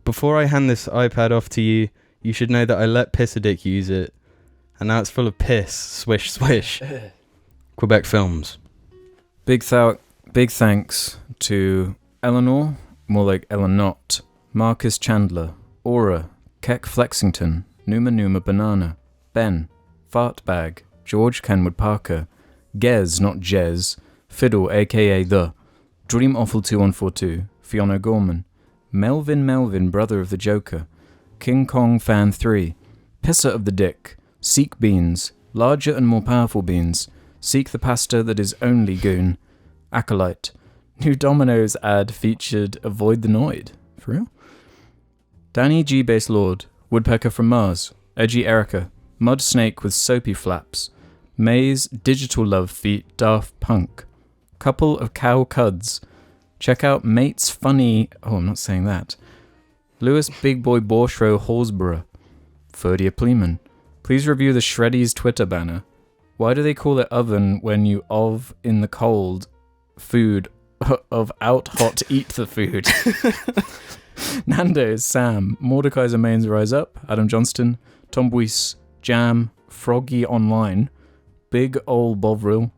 Before I hand this iPad off to you, you should know that I let Pissadick use it. And now it's full of piss. Swish, swish. Quebec Films. Big thanks to Eleanor, more like Eleanot, Marcus Chandler, Aura, Keck Flexington, Numa Banana, Ben, Fartbag, George Kenwood Parker, Gez, not Jez, Fiddle aka The, Dream Awful 2142, Fiona Gorman, Melvin, brother of the Joker, King Kong Fan 3, Pisser of the Dick, Seek Beans, Larger and More Powerful Beans, Seek the Pasta That Is Only Goon, Acolyte, New Domino's ad featured Avoid the Noid. For real? Danny G. Base Lord, Woodpecker from Mars, Edgy Erica, Mud Snake with Soapy Flaps, Maze Digital Love Feet Daft Punk, Couple of Cow Cuds, check out Mate's Funny, oh I'm not saying that, Lewis Big Boy Borshro Horsborough, Ferdia Pleeman, please review the Shreddy's Twitter banner. Why do they call it oven when you of in the cold food of out hot eat the food? Nando's, Sam, Mordekaiser Mains Rise Up, Adam Johnston, Tom Buis, Jam, Froggy Online, Big Ol' Bovril,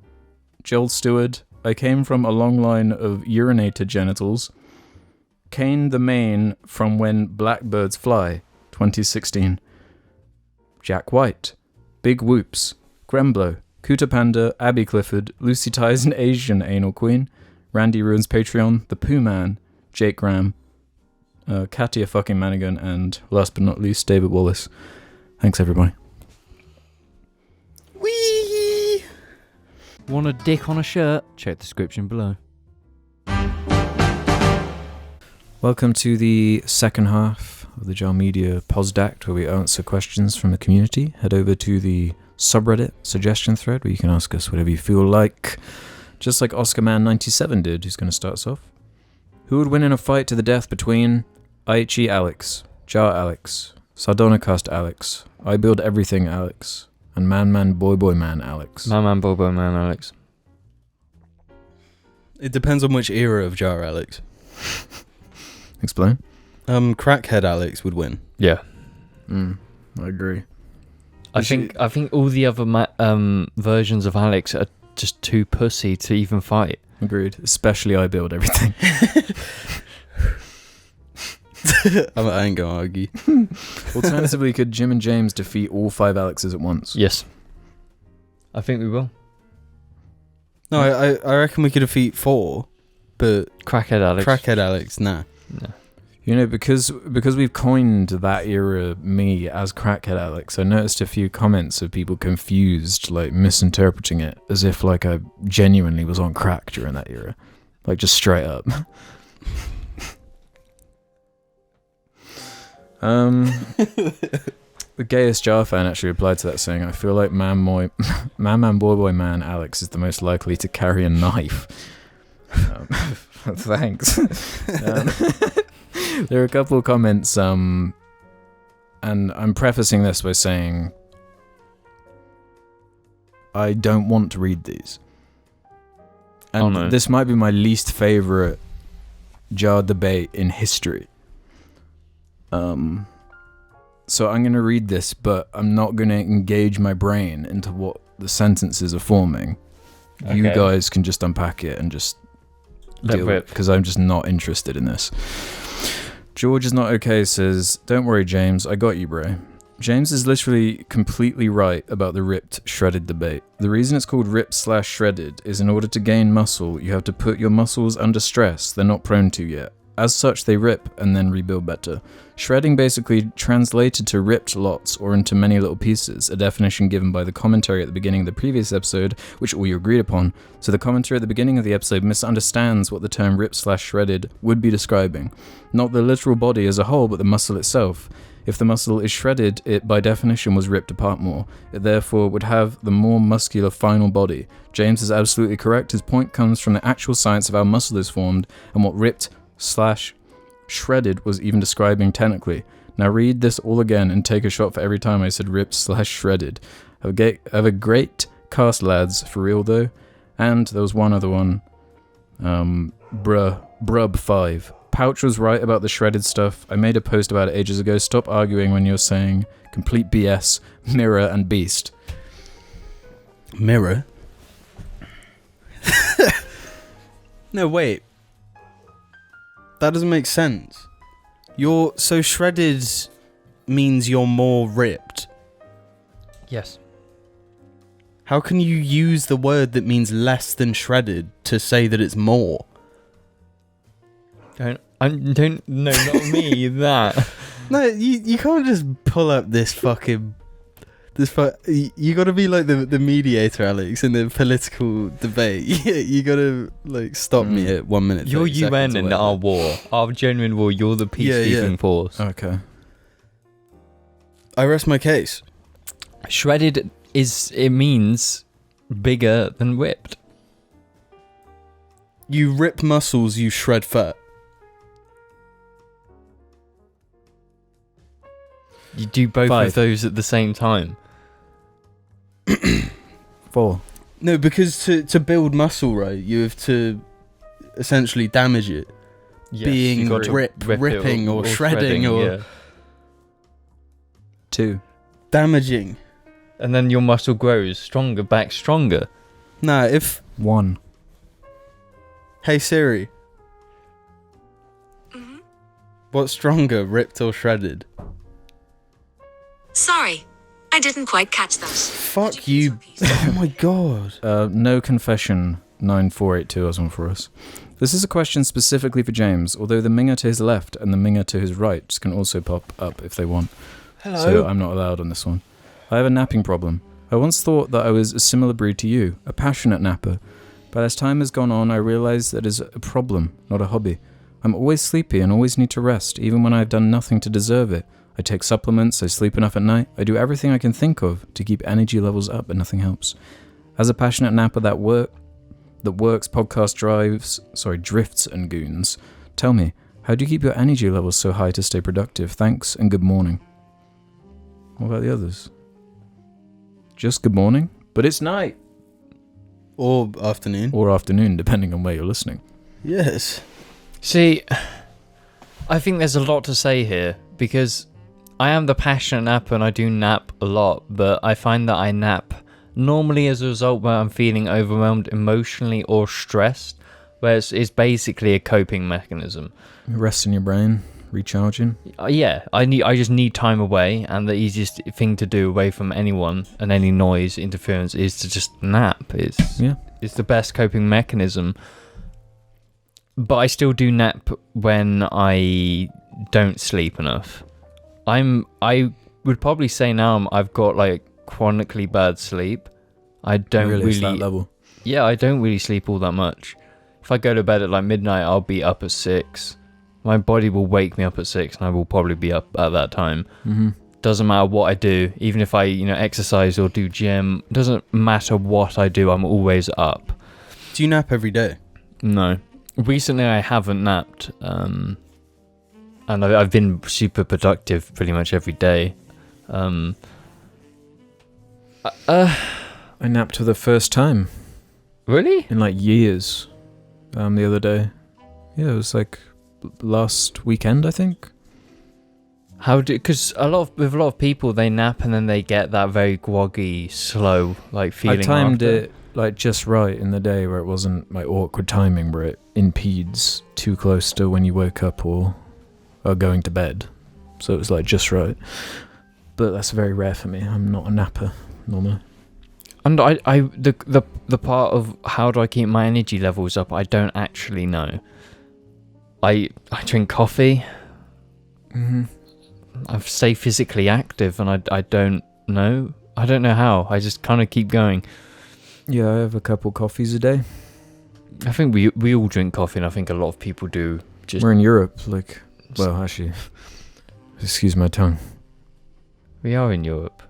Joel Stewart, I came from a long line of urinator genitals, Kane the Main from When Blackbirds Fly, 2016, Jack White, Big Whoops, Gremblo, Kuta Panda, Abby Clifford, Lucy Ties and Asian Anal Queen, Randy Ruins Patreon, The Pooh Man, Jake Graham, Katia fucking Manigan, and last but not least, David Wallace. Thanks, everybody. Whee! Want a dick on a shirt? Check the description below. Welcome to the second half of the Jar Media Posdact, where we answer questions from the community. Head over to the subreddit suggestion thread, where you can ask us whatever you feel like, just like OscarMan97 did, who's going to start us off. Who would win in a fight to the death between Aichi Alex, Jar Alex, SardonaCast Alex, I Build Everything Alex, and Man Boy Man Alex? Man Boy Man Alex. It depends on which era of Jar Alex. Explain. Crackhead Alex would win. Yeah. I agree. I think all the other versions of Alex are just too pussy to even fight. Agreed. Especially I Build Everything. I ain't gonna argue. Alternatively, could Jim and James defeat all 5 Alexes at once? Yes. I think we will. No, I reckon we could defeat 4, but Crackhead Alex. Nah. No. You know, because we've coined that era me as Crackhead Alex, I noticed a few comments of people confused, like misinterpreting it, as if like I genuinely was on crack during that era. Like just straight up. The gayest Jar fan actually replied to that saying, I feel like Man Boy Man Alex is the most likely to carry a knife. Thanks. There are a couple of comments, and I'm prefacing this by saying I don't want to read these. And this might be my least favorite jar debate in history. So I'm going to read this, but I'm not going to engage my brain into what the sentences are forming. Okay. You guys can just unpack it and just deal with it, because I'm just not interested in this. George is not okay says, don't worry, James, I got you, bro. James is literally completely right about the ripped, shredded debate. The reason it's called ripped/shredded is in order to gain muscle, you have to put your muscles under stress they're not prone to yet. As such, they rip and then rebuild better. Shredding basically translated to ripped lots or into many little pieces, a definition given by the commentary at the beginning of the previous episode, which all you agreed upon. So the commentary at the beginning of the episode misunderstands what the term ripped/shredded would be describing. Not the literal body as a whole, but the muscle itself. If the muscle is shredded, it by definition was ripped apart more. It therefore would have the more muscular final body. James is absolutely correct. His point comes from the actual science of how muscle is formed and what ripped/shredded was even describing technically. Now read this all again and take a shot for every time I said ripped/shredded. Have a great cast, lads, for real though. And there was one other one. Brub5. Pouch was right about the shredded stuff. I made a post about it ages ago. Stop arguing when you're saying complete BS, Mirror and Beast. Mirror? No, wait. That doesn't make sense. So shredded means you're more ripped. Yes. How can you use the word that means less than shredded to say that it's more? No, not me, that. No, you can't just pull up this fucking... you gotta be like the mediator, Alex, in the political debate. You gotta stop me at 1 minute. You're UN in our war, our genuine war. You're the peacekeeping force. Okay. I rest my case. Shredded it means bigger than ripped. You rip muscles, you shred fat. You do both 5. of those at the same time. 4. No, because to build muscle, right, you have to essentially damage it. Yes, being ripping or shredding or... Yeah. 2. Damaging. And then your muscle grows stronger. Nah, if... 1. Hey Siri. Mm-hmm. What's stronger, ripped or shredded? Sorry, I didn't quite catch that. Fuck you. Oh my god. No confession 9482 has one for us. This is a question specifically for James, although the minger to his left and the minger to his right can also pop up if they want. Hello. So I'm not allowed on this one. I have a napping problem. I once thought that I was a similar breed to you, a passionate napper. But as time has gone on, I realized that it is a problem, not a hobby. I'm always sleepy and always need to rest, even when I have done nothing to deserve it. I take supplements, I sleep enough at night, I do everything I can think of to keep energy levels up, but nothing helps. As a passionate napper that works podcast drifts and goons, tell me, how do you keep your energy levels so high to stay productive? Thanks and good morning. What about the others? Just good morning? But it's night. Or afternoon. Or afternoon, depending on where you're listening. Yes. See, I think there's a lot to say here, because I am the passionate napper and I do nap a lot, but I find that I nap normally as a result where I'm feeling overwhelmed emotionally or stressed, where it's basically a coping mechanism. Resting your brain, recharging. Yeah, I just need time away, and the easiest thing to do away from anyone and any noise interference is to just nap. It's the best coping mechanism. But I still do nap when I don't sleep enough. I would probably say now I've got chronically bad sleep. I don't really that level. Yeah, I don't really sleep all that much. If I go to bed at midnight, I'll be up at 6. My body will wake me up at 6, and I will probably be up at that time. Mm-hmm. Doesn't matter what I do, even if I exercise or do gym. Doesn't matter what I do, I'm always up. Do you nap every day? No, recently I haven't napped, and I've been super productive pretty much every day. I napped for the first time. Really? In like years. The other day. Yeah, it was like last weekend, I think. Because with a lot of people, they nap and then they get that very groggy, slow like feeling. I timed after. it like just right in the day where it wasn't like awkward timing where it impedes too close to when you wake up or are going to bed. So it was like just right. But that's very rare for me. I'm not a napper normally. And the part of how do I keep my energy levels up, I don't actually know. I drink coffee. Mm-hmm. I stay physically active, and I don't know. I don't know how. I just kind of keep going. Yeah, I have a couple coffees a day. I think we all drink coffee, and I think a lot of people do. We're in Europe, like... Well, actually... Excuse my tongue. We are in Europe.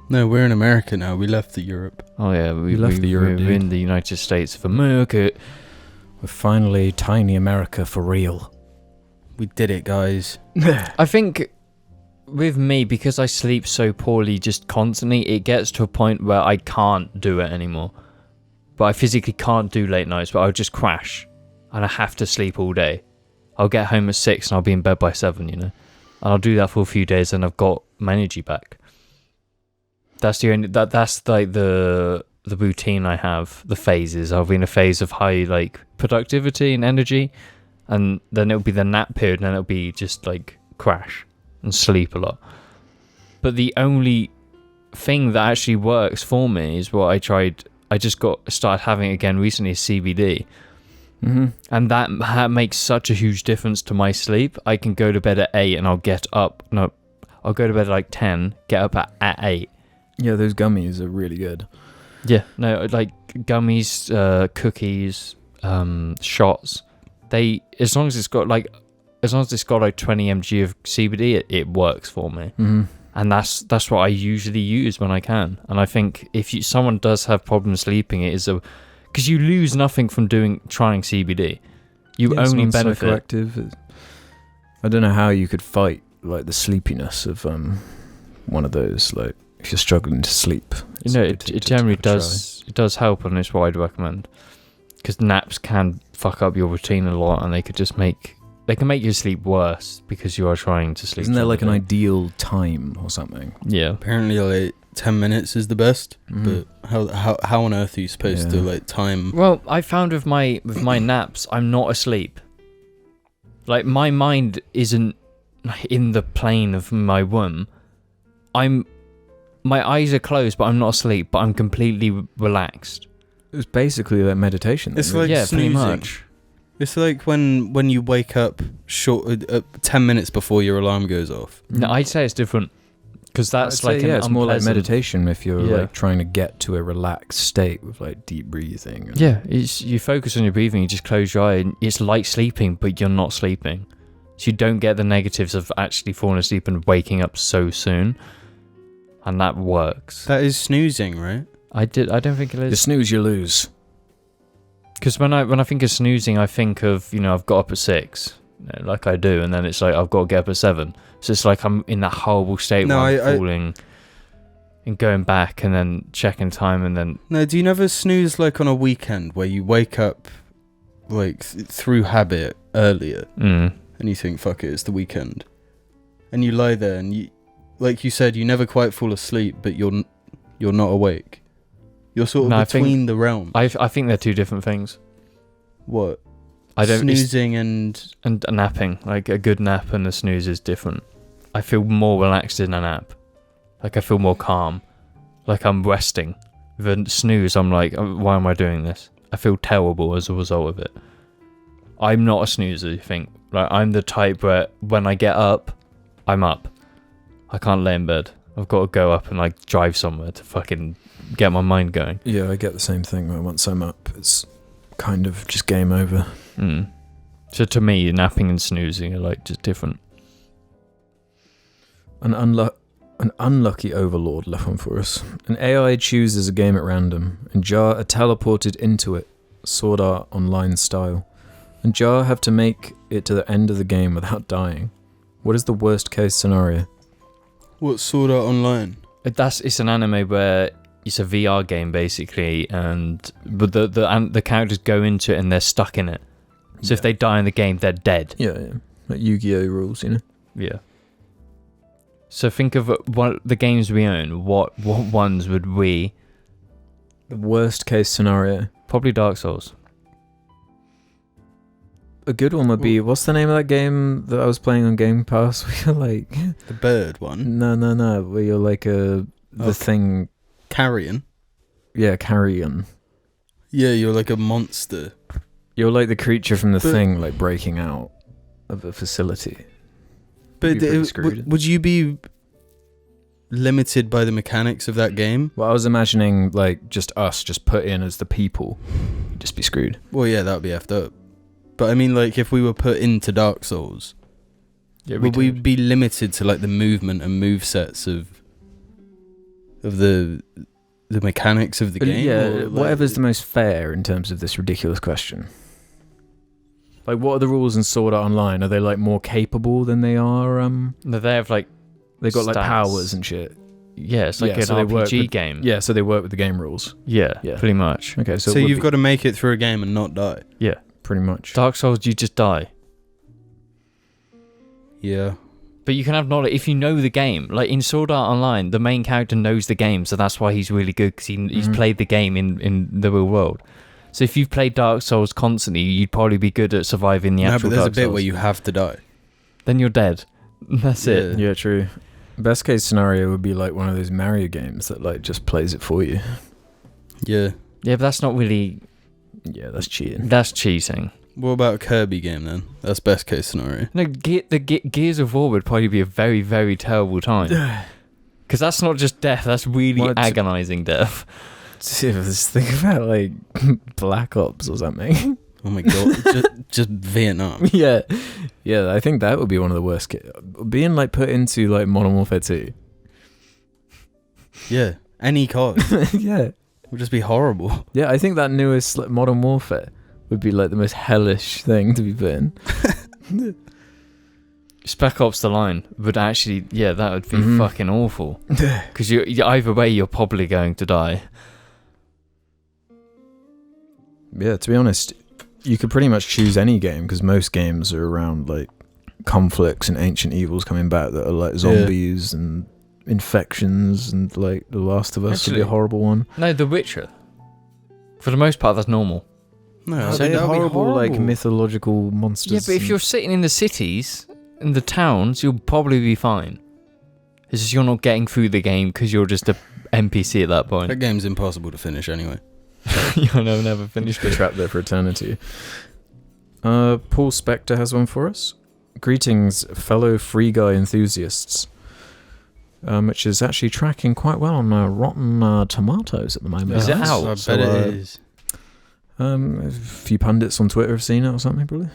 No, we're in America now. We left the Europe. Oh yeah, we left the Europe, we're in the United States of America. We're finally tiny America for real. We did it, guys. I think with me, because I sleep so poorly just constantly, it gets to a point where I can't do it anymore. But I physically can't do late nights, but I'll just crash. And I have to sleep all day. I'll get home at 6 and I'll be in bed by 7, you know. And I'll do that for a few days and I've got my energy back. That's like the routine I have, the phases. I'll be in a phase of high like productivity and energy, and then it'll be the nap period, and then it'll be just like crash and sleep a lot. But the only thing that actually works for me is what I just started having again recently, is CBD. Mm-hmm. And that makes such a huge difference to my sleep. I can go to bed at 8 and I'll go to bed at like 10, get up at 8. Yeah, those gummies are really good. Yeah, no, like gummies, cookies, shots. As long as it's got like 20 mg of CBD, it works for me. Mm-hmm. And that's what I usually use when I can. And I think if someone does have problems sleeping, it is because you lose nothing from trying CBD. You only benefit. Psychoactive. I don't know how you could fight like the sleepiness of one of those. Like if you're struggling to sleep, it generally does. It does help, and it's what I'd recommend. Because naps can fuck up your routine a lot, and they can make your sleep worse because you are trying to sleep. Isn't there like an ideal time or something? Yeah. Apparently, like 10 minutes is the best. Mm-hmm. But how on earth are you supposed to like time? Well, I found with my naps, I'm not asleep. Like my mind isn't in the plane of my womb. My eyes are closed, but I'm not asleep. But I'm completely relaxed. It's basically like meditation. It's like snoozing. Pretty much. It's like when you wake up 10 minutes before your alarm goes off. No, I'd say it's different. Because that's like it's more like unpleasant. meditation if you're like trying to get to a relaxed state with like deep breathing. Yeah, you focus on your breathing, you just close your eye, and it's like sleeping, but you're not sleeping. So you don't get the negatives of actually falling asleep and waking up so soon. And that works. That is snoozing, right? I don't think it is. You snooze, you lose. Because when I think of snoozing, I think of, I've got up at 6, like I do, and then it's like I've got to get up at 7. So it's like I'm in that horrible state where I'm falling and going back and then checking time and then... No, do you never snooze like on a weekend where you wake up like through habit earlier and you think, fuck it, it's the weekend. And you lie there and you, like you said, you never quite fall asleep, but you're not awake. You're sort of between the realms. I think they're two different things. What? Snoozing and napping. Like a good nap and a snooze is different. I feel more relaxed in a nap. Like I feel more calm. Like I'm resting. With a snooze, I'm like, why am I doing this? I feel terrible as a result of it. I'm not a snoozer, you think. Like I'm the type where when I get up, I'm up. I can't lay in bed. I've got to go up and like drive somewhere to fucking get my mind going. Yeah, I get the same thing where once I'm up, it's kind of just game over. So to me, napping and snoozing are like just different. An unlucky overlord left one for us. An AI chooses a game at random, and JAR are teleported into it Sword Art Online style, and Jar have to make it to the end of the game without dying. What is the worst case scenario? What's Sword Art Online? It's an anime where it's a VR game basically, but the characters go into it and they're stuck in it. So if they die in the game, they're dead. Yeah. Like Yu-Gi-Oh rules, you know? Yeah. So think of what the games we own. What ones would we? The worst case scenario. Probably Dark Souls. A good one would be, what's the name of that game that I was playing on Game Pass? Where you're like... The bird one? No. Where you're like thing... Carrion? Yeah, Carrion. Yeah, you're like a monster. You're like the creature from the thing, like breaking out of a facility. But would you be limited by the mechanics of that game? Well, I was imagining like just us, just put in as the people. You'd just be screwed. Well, yeah, that would be effed up. But I mean, like, if we were put into Dark Souls, would we be limited to like the movement and movesets of the mechanics of the game? Yeah, like, whatever's the most fair in terms of this ridiculous question. Like, what are the rules in Sword Art Online? Are they like more capable than they are? No, they have like they got stats. like powers and shit. Yeah, it's like an RPG game. Yeah, so they work with the game rules. Yeah, pretty much. Okay, so you've got to make it through a game and not die. Yeah, pretty much. Dark Souls, you just die. Yeah. But you can have knowledge if you know the game. Like in Sword Art Online, the main character knows the game, so that's why he's really good, because he's played the game in the real world. So if you've played Dark Souls constantly, you'd probably be good at surviving the actual Dark Souls. No, but there's a bit where you have to die. Then you're dead. That's it. Yeah, true. Best case scenario would be like one of those Mario games that like just plays it for you. Yeah. Yeah, but that's not really... Yeah, that's cheating. That's cheating. What about a Kirby game then? That's best case scenario. No, Gears of War would probably be a very, very terrible time. Because that's not just death, that's really agonizing death. Just think about like Black Ops or something. Oh my god, just Vietnam. Yeah, I think that would be one of the worst. Being like put into like Modern Warfare 2. Yeah, any COD. Yeah, it would just be horrible. Yeah, I think that newest like, Modern Warfare would be like the most hellish thing to be put in. Spec Ops: The Line would actually, that would be fucking awful. Because you either way, you're probably going to die. Yeah, to be honest, you could pretty much choose any game because most games are around like conflicts and ancient evils coming back that are like zombies and infections and like The Last of Us would be a horrible one. No, The Witcher. For the most part, that's normal. No, they're horrible, like mythological monsters. Yeah, but if you're sitting in the cities, in the towns, you'll probably be fine. It's just you're not getting through the game because you're just a NPC at that point. That game's impossible to finish anyway. You'll never finish. Be trapped there for eternity. Paul Spector has one for us. Greetings, fellow Free Guy enthusiasts. Which is actually tracking quite well on Rotten Tomatoes at the moment. Is it out? I bet it is. A few pundits on Twitter have seen it or something, probably.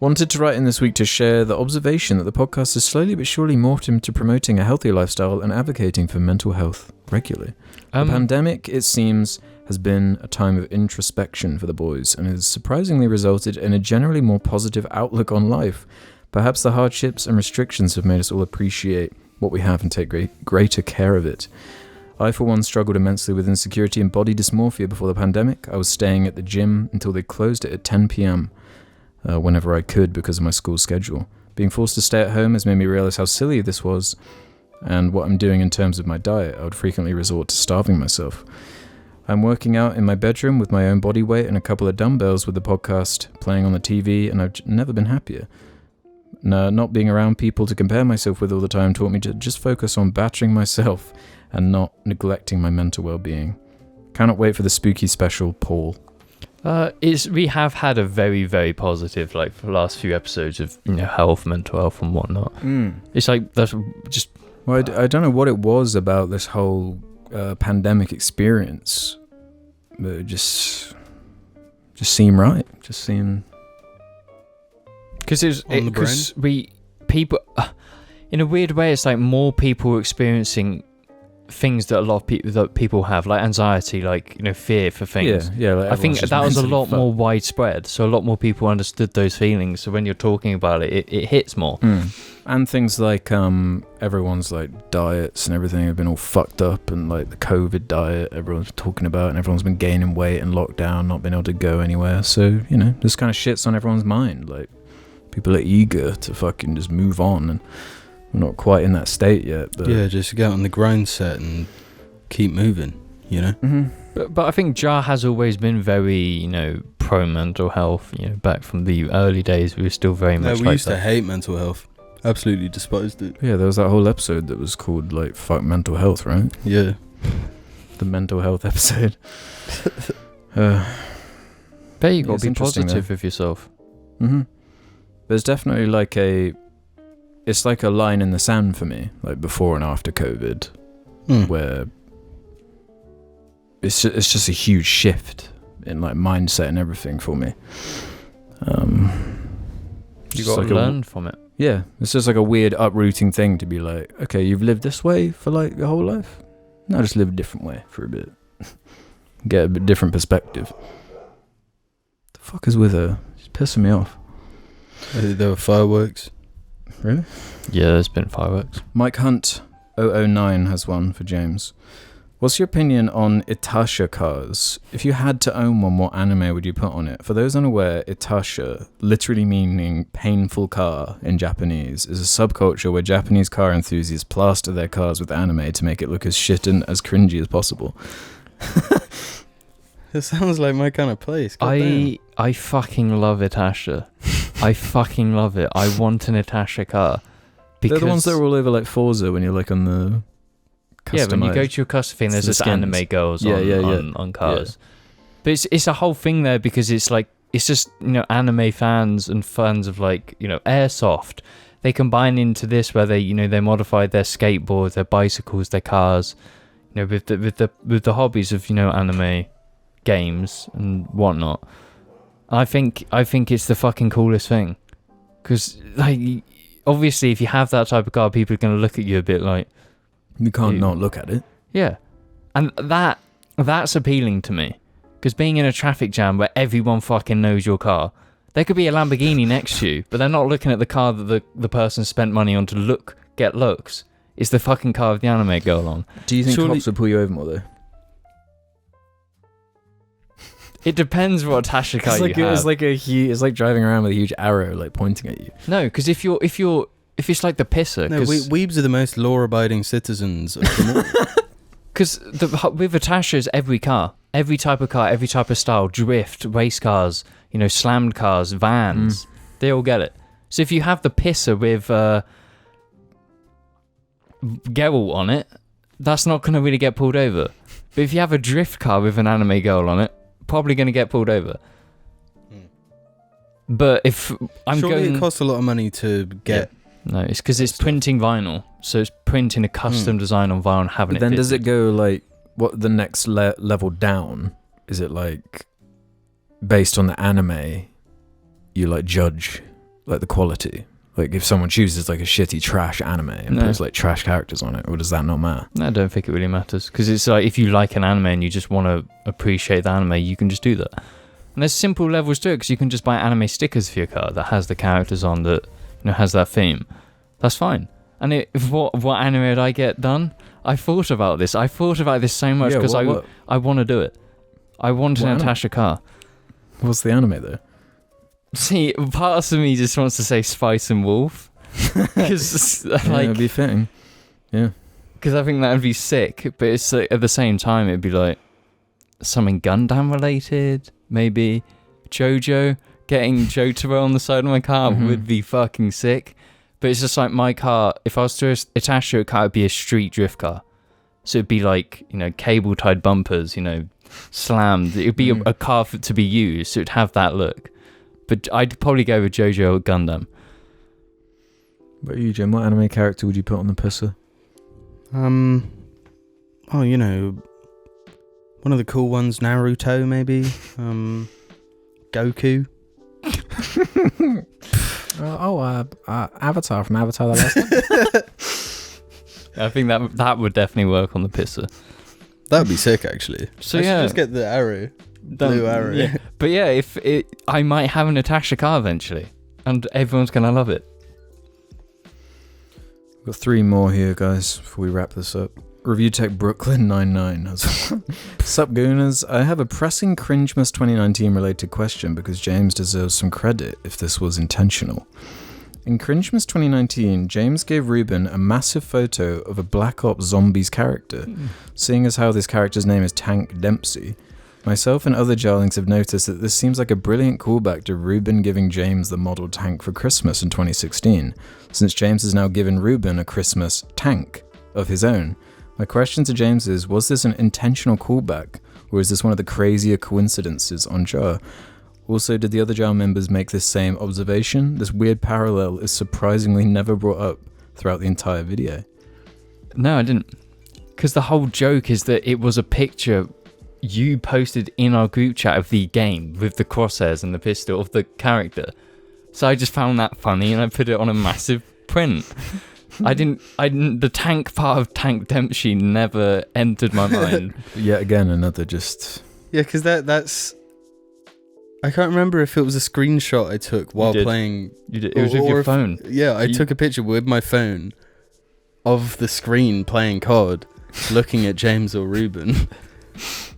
Wanted to write in this week to share the observation that the podcast has slowly but surely morphed into promoting a healthy lifestyle and advocating for mental health regularly. The pandemic, it seems, has been a time of introspection for the boys and has surprisingly resulted in a generally more positive outlook on life. Perhaps the hardships and restrictions have made us all appreciate what we have and take greater care of it. I, for one, struggled immensely with insecurity and body dysmorphia before the pandemic. I was staying at the gym until they closed it at 10 p.m. Whenever I could because of my school schedule. Being forced to stay at home has made me realize how silly this was and what I'm doing in terms of my diet. I would frequently resort to starving myself. I'm working out in my bedroom with my own body weight and a couple of dumbbells with the podcast playing on the TV, and I've never been happier. Not being around people to compare myself with all the time taught me to just focus on battering myself and not neglecting my mental well-being. Cannot wait for the spooky special, Paul. We have had a very, very positive, like, for the last few episodes of, health, mental health and whatnot. It's like, that's just... Well, I don't know what it was about this whole pandemic experience, but it just seemed right. Just seemed... Because people... in a weird way, it's like more people were experiencing things that a lot of people have, like anxiety, like, you know, fear for things. Yeah. Like I think that was a lot more widespread, so a lot more people understood those feelings. So when you're talking about it, it hits more. And things like everyone's like diets and everything have been all fucked up, and like the COVID diet everyone's talking about, and everyone's been gaining weight and lockdown, not being able to go anywhere. So, you know, this kind of shit's on everyone's mind. Like, people are eager to fucking just move on, and we're not quite in that state yet. But yeah, just get on the grind set and keep moving, you know? But I think JAR has always been very, you know, pro mental health. You know, back from the early days, we were still very much we used to hate mental health. Absolutely despised it. Yeah, there was that whole episode that was called like "Fuck Mental Health," right? Yeah, the mental health episode. But you got to be positive with yourself. There's definitely like it's like a line in the sand for me, like before and after COVID, where it's just a huge shift in like mindset and everything for me. You got to learn from it. Yeah, it's just like a weird uprooting thing to be like, okay, you've lived this way for like your whole life. Now just live a different way for a bit. Get a bit different perspective. The fuck is with her? She's pissing me off. There were fireworks. Really? Yeah, there's been fireworks. Mike Hunt 009 has one for James. What's your opinion on Itasha Cars? If you had to own one, what anime would you put on it? For those unaware, Itasha, literally meaning painful car in Japanese, is a subculture where Japanese car enthusiasts plaster their cars with anime to make it look as shit and as cringy as possible. It sounds like my kind of place. I fucking love Itasha. I fucking love it. I want an Itasha car. They're the ones that are all over like Forza when you're like on the... Yeah, when you go to your custom thing, there's just anime girls on cars. Yeah. But it's a whole thing there because it's like, it's just, you know, anime fans and fans of like, you know, airsoft. They combine into this where they, you know, they modify their skateboards, their bicycles, their cars, you know, with the hobbies of, you know, anime games and whatnot. I think it's the fucking coolest thing. Because, like, obviously if you have that type of car, people are going to look at you a bit like, you can't not look at it. Yeah. And that's appealing to me. Because being in a traffic jam where everyone fucking knows your car, there could be a Lamborghini next to you, but they're not looking at the car that the person spent money on to get looks. It's the fucking car with the anime girl on. Do you think cops would pull you over more though? It depends what Itasha car you have. It's like driving around with a huge arrow like pointing at you. No, because if it's like the pisser. No, weebs are the most law-abiding citizens of them all. Because with Itasha's every car, every type of car, every type of style, drift, race cars, you know, slammed cars, vans, they all get it. So if you have the pisser with Geralt on it, that's not going to really get pulled over. But if you have a drift car with an anime girl on it, probably going to get pulled over. But if I'm Surely it costs a lot of money to get... Yeah. No, it's because it's printing vinyl. So it's printing a custom design on vinyl and having but it then does fitted. it go like, what the next level down? Is it like, based on the anime, you like judge like the quality? Like if someone chooses like a shitty trash anime and puts like trash characters on it, or does that not matter? No, I don't think it really matters. Because it's like, if you like an anime and you just want to appreciate the anime, you can just do that. And there's simple levels to it, because you can just buy anime stickers for your car that has the characters on that, you know, has that theme. That's fine. And what anime would I get done? I thought about this. I thought about this so much because I want to do it. I want an Itasha car. What's the anime though? See, part of me just wants to say Spice and Wolf. Because it'd be fitting. Yeah. Because I think that would be sick. But it's like, at the same time, it'd be like something Gundam related. Maybe JoJo. Getting Jotaro on the side of my car would be fucking sick. But it's just like my car, if I was to attach to a car, it'd be a street drift car. So it'd be like, you know, cable-tied bumpers, you know, slammed. It'd be a car to be used, so it'd have that look. But I'd probably go with JoJo or Gundam. What about you, Jim? What anime character would you put on the pisser? Oh, you know, one of the cool ones, Naruto, maybe. Goku. Avatar from Avatar the Last I think that would definitely work on the pisser. That'd be sick, actually. So I yeah, should just get the arrow, blue arrow. Yeah. But yeah, I might have an Itasha car eventually, and everyone's gonna love it. Got 3 more here, guys, before we wrap this up. Review Tech Brooklyn 99. Sup, Gooners? I have a pressing Cringemas 2019 related question because James deserves some credit if this was intentional. In Cringemas 2019, James gave Ruben a massive photo of a Black Ops Zombies character, seeing as how this character's name is Tank Dempsey. Myself and other jarlings have noticed that this seems like a brilliant callback to Ruben giving James the model tank for Christmas in 2016, since James has now given Ruben a Christmas tank of his own. My question to James is, was this an intentional callback, or is this one of the crazier coincidences on Jar? Also, did the other Jar members make this same observation? This weird parallel is surprisingly never brought up throughout the entire video. No, I didn't. Because the whole joke is that it was a picture you posted in our group chat of the game with the crosshairs and the pistol of the character. So I just found that funny and I put it on a massive print. The tank part of Tank Dempsey never entered my mind. Yet again, another just... Yeah, because that's... I can't remember if it was a screenshot I took while playing... You did. It was with your phone. Yeah, I took a picture with my phone of the screen playing COD, looking at James or Ruben.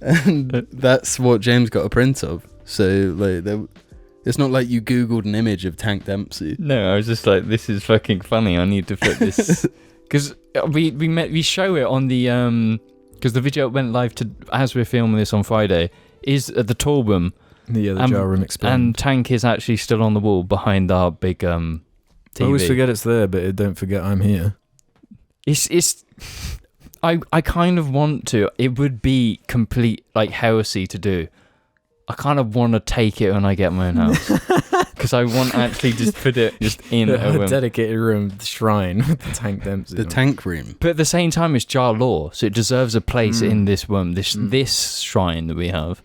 And that's what James got a print of. So, like, it's not like you Googled an image of Tank Dempsey. No, I was just like, this is fucking funny. I need to put this... Because we show it on the... Because the video went live as we're filming this on Friday, is at the tour room. Yeah, the Jar room explained. And Tank is actually still on the wall behind our big TV. I always forget it's there, but don't forget I'm here. I kind of want to. It would be complete like heresy to do. I kind of want to take it when I get my own house. Because I want actually just put it just in a room. Dedicated room, the shrine with the Tank Dempsey. The tank room. But at the same time, it's Jar lore, so it deserves a place in this room, this shrine that we have.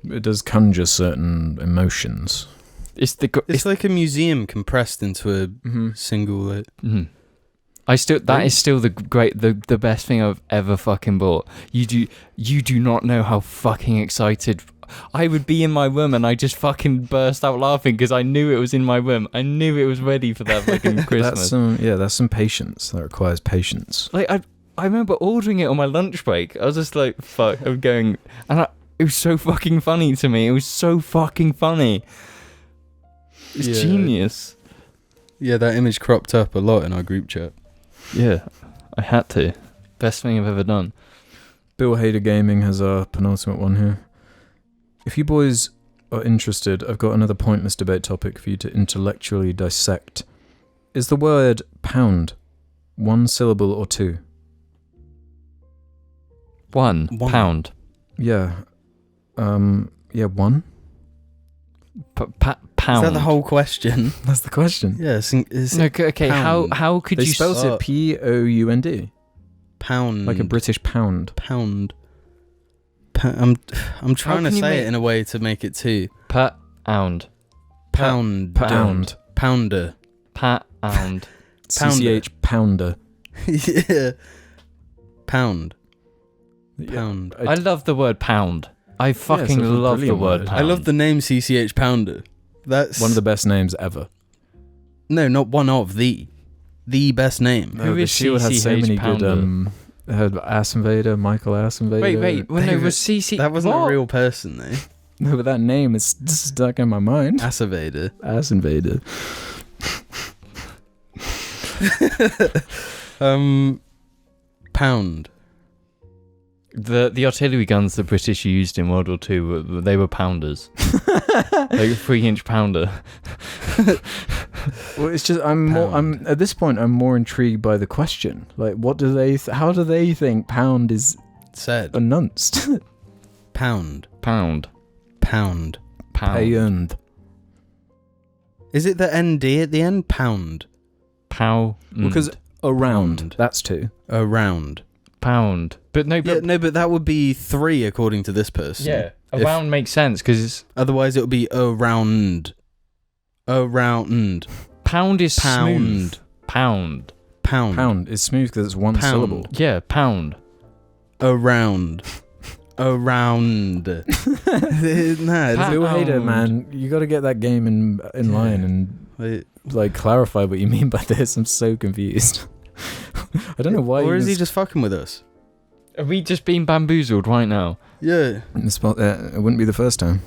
It does conjure certain emotions. It's like a museum compressed into a single... That is still the best thing I've ever fucking bought. You do not know how fucking excited I would be in my room and I just fucking burst out laughing because I knew it was in my room. I knew it was ready for that fucking Christmas. That's some patience. That requires patience. Like I remember ordering it on my lunch break. I was just like, fuck, I'm going, and it was so fucking funny to me. It was so fucking funny. It's genius. Yeah, that image cropped up a lot in our group chat. Yeah, I had to. Best thing I've ever done. Bill Hader Gaming has our penultimate one here. If you boys are interested, I've got another pointless debate topic for you to intellectually dissect. Is the word pound one syllable or two? One. Pound. Yeah. Yeah, one. Pound. Is that the whole question? That's the question. Yeah. Okay. Pound. How could they you spelled it Pound? Pound. Like a British pound. Pound. I'm trying to say it in a way to make it two. Pound. Pound. Pound. Pounder. Pound. CCH pounder. Yeah. Pound. Pound. I love the word pound. I fucking love the word pound. I love the name CCH Pounder. That's one of the best names ever. No, not one of the best name. Who is Shield had so many Pounder? good had Ass Invader, Michael Ass Invader. Wait. Well, no, was CC... That wasn't a real person, though. No, but that name is stuck in my mind. Ass Invader. Ass Invader. Pound. The artillery guns the British used in World War II, they were pounders. Like a 3-inch pounder. Well, it's just I'm at this point I'm more intrigued by the question. Like, what do they? How do they think pound is said? Announced. Pound. Pound. Is it the ND at the end? Pound. Because around. That's two. Around. Pound. But no, but that would be 3 according to this person. Yeah. Around makes sense because otherwise it would be around. Around. Pound is pound. Smooth. Pound. pound? Pound. It's smooth because it's one Pound. syllable. Yeah, pound. Around. Nah, Bill Hader, man, you got to get that game in line and like clarify what you mean by this. I'm so confused. I don't know why. Or is he just fucking with us? Are we just being bamboozled right now? Yeah. It wouldn't be the first time.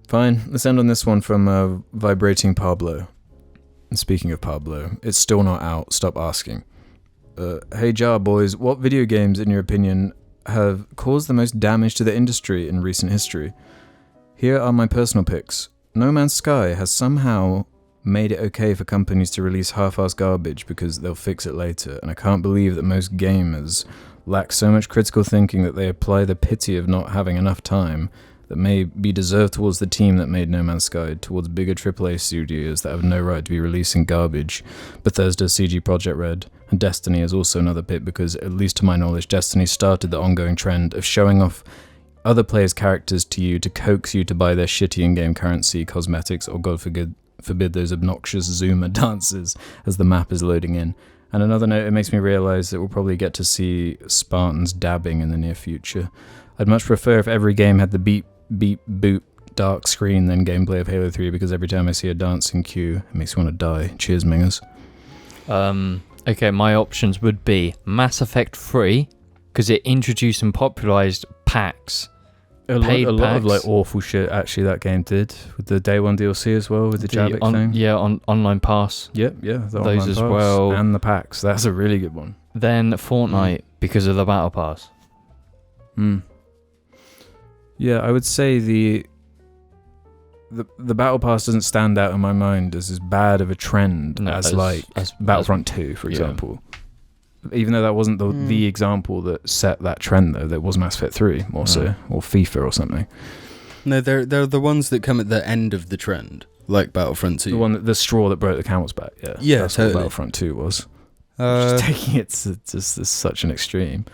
Fine, let's end on this one from Vibrating Pablo. And speaking of Pablo, it's still not out. Stop asking. Hey Jar boys, what video games, in your opinion, have caused the most damage to the industry in recent history? Here are my personal picks. No Man's Sky has somehow made it okay for companies to release half-assed garbage because they'll fix it later, and I can't believe that most gamers lack so much critical thinking that they apply the pity of not having enough time that may be deserved towards the team that made No Man's Sky, towards bigger AAA studios that have no right to be releasing garbage. Bethesda, CG Projekt Red, and Destiny is also another pit because, at least to my knowledge, Destiny started the ongoing trend of showing off other players' characters to you to coax you to buy their shitty in-game currency, cosmetics, or God forbid those obnoxious Zoomer dances as the map is loading in. And another note, it makes me realise that we'll probably get to see Spartans dabbing in the near future. I'd much prefer if every game had the beep, boop, dark screen than gameplay of Halo 3, because every time I see a dancing queue, it makes me want to die. Cheers, mingers. Okay, my options would be Mass Effect 3, because it introduced and popularised packs. A lot of like awful shit actually that game did, with the day one DLC as well, with the Javik thing. Yeah, on online pass. Yep, yeah, those as well, and the packs. That's a really good one. Then Fortnite because of the battle pass. Yeah, I would say the battle pass doesn't stand out in my mind as bad of a trend as Battlefront 2, for example. Even though that wasn't the example that set that trend, though, that was Mass Effect 3 more so, or FIFA or something. No, they're the ones that come at the end of the trend, like Battlefront 2. The straw that broke the camel's back. Yeah, that's totally what Battlefront 2 was. Just taking it to just such an extreme.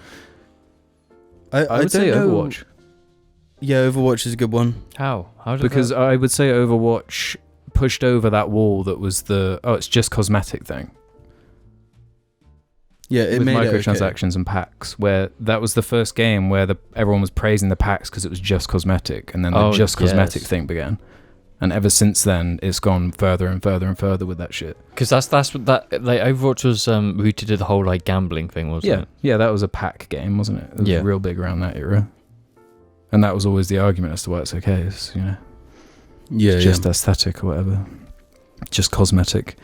I would say Overwatch. Yeah, Overwatch is a good one. How? Because I would say Overwatch pushed over that wall that was it's just cosmetic thing. Yeah, it with made microtransactions and packs, where that was the first game where everyone was praising the packs because it was just cosmetic, and then the cosmetic thing began. And ever since then, it's gone further and further and further with that shit. Because that's what that like Overwatch was rooted to the whole like gambling thing, wasn't it? Yeah, that was a pack game, wasn't it? It was real big around that era. And that was always the argument as to why it's okay. It's, it's just aesthetic or whatever, just cosmetic.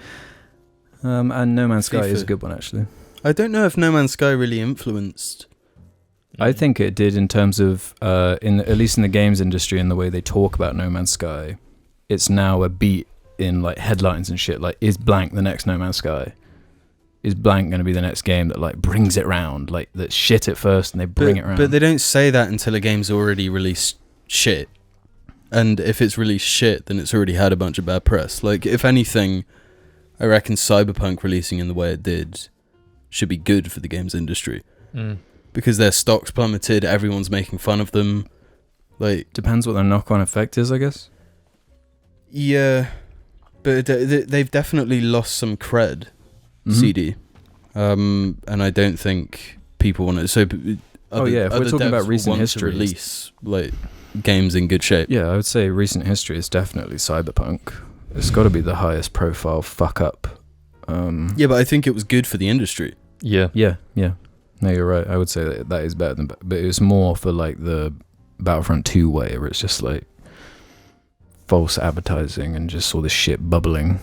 And No Man's Sky is a good one, actually. I don't know if No Man's Sky really influenced. I think it did in terms of, at least in the games industry, and the way they talk about No Man's Sky. It's now a beat in like headlines and shit. Like, is blank the next No Man's Sky? Is blank going to be the next game that like brings it round? Like, that's shit at first and they bring it round. But they don't say that until a game's already released shit. And if it's released shit, then it's already had a bunch of bad press. Like, if anything, I reckon Cyberpunk releasing in the way it did should be good for the games industry. Because their stocks plummeted, everyone's making fun of them. Like, depends what their knock-on effect is, I guess. Yeah, but they've definitely lost some cred. CD, and I don't think people want to. So, if we're talking about recent history, release like games in good shape. Yeah, I would say recent history is definitely Cyberpunk. It's got to be the highest profile fuck up. Yeah, but I think it was good for the industry. Yeah. No, you're right. I would say that is better than, but it was more for like the Battlefront 2 way, where it's just like false advertising and just all this shit bubbling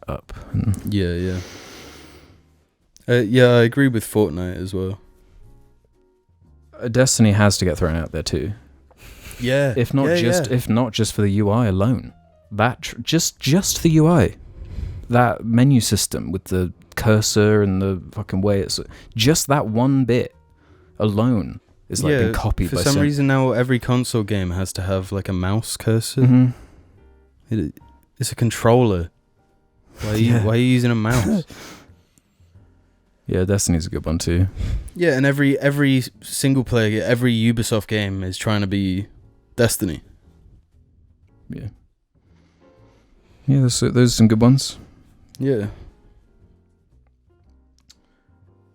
up. Yeah, I agree with Fortnite as well. Destiny has to get thrown out there too. Yeah, if not just for the UI alone, that just the UI, that menu system with the cursor and the fucking way it's just that one bit alone is like been copied. For some reason now every console game has to have like a mouse cursor. It's a controller. Why are you using a mouse? Yeah, Destiny's a good one too. Yeah, and every single player, every Ubisoft game is trying to be Destiny. Yeah, those are some good ones. Yeah.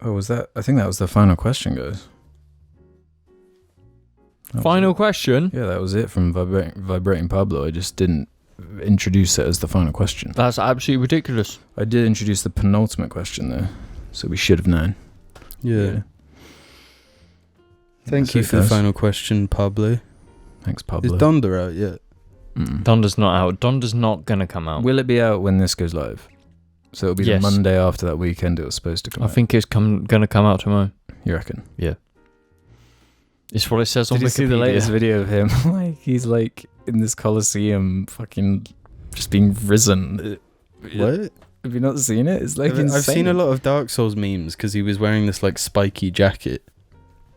Oh, was that? I think that was the final question, guys. Final question? Yeah, that was it from Vibrating Pablo. I just didn't introduce it as the final question. That's absolutely ridiculous. I did introduce the penultimate question, though, so we should have known. Yeah. Thank you for the final question, Pablo. Thanks, Pablo. Is Donda out yet? Donda's not out. Donda's not going to come out. Will it be out when this goes live? So it'll be the Monday after that weekend it was supposed to come out. I think it's going to come out tomorrow. You reckon? Yeah. It's what it says on Wikipedia. Did you see the latest video of him? Like, he's like in this Colosseum fucking just being risen. What? Have you not seen it? It's like insane. I've seen a lot of Dark Souls memes because he was wearing this like spiky jacket.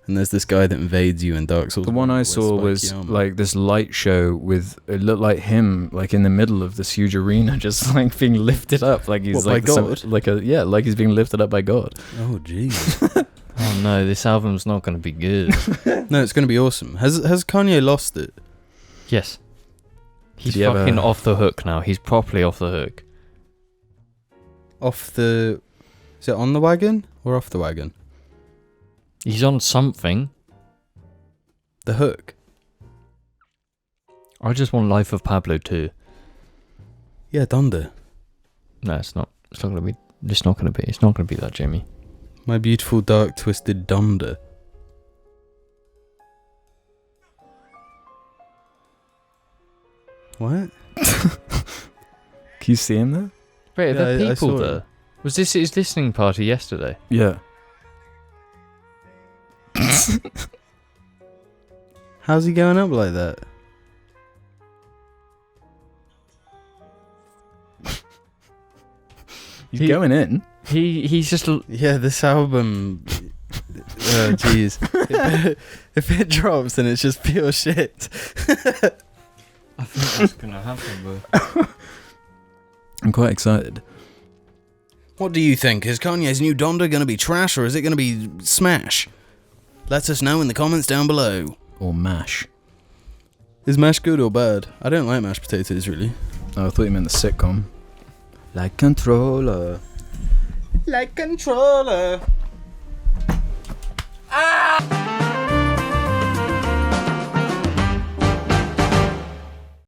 And there's this guy that invades you in Dark Souls. The one I saw was like this light show with, it looked like him like in the middle of this huge arena, just like being lifted up, like he's by God? like he's being lifted up by God. Oh jeez. Oh no, this album's not going to be good. No, it's going to be awesome. Has Kanye lost it? Yes. He's fucking off the hook now. He's properly off the hook. Off the... Is it on the wagon or off the wagon? He's on something. The hook. I just want Life of Pablo too. Yeah, Donda. No, it's not. It's not gonna be. It's not gonna be. It's not gonna be that, Jamie. My beautiful dark twisted Donda. What? Can you see him there? Wait, are there I people saw there? him. Was this his listening party yesterday? Yeah. How's he going up like that? He's going in. He's just... Yeah, this album... Oh, jeez. If it drops, then it's just pure shit. I think that's going to happen, bro. I'm quite excited. What do you think? Is Kanye's new Donda going to be trash or is it going to be smash? Let us know in the comments down below. Or mash. Is mash good or bad? I don't like mashed potatoes, really. Oh, I thought you meant the sitcom. Like Controller. Like Controller.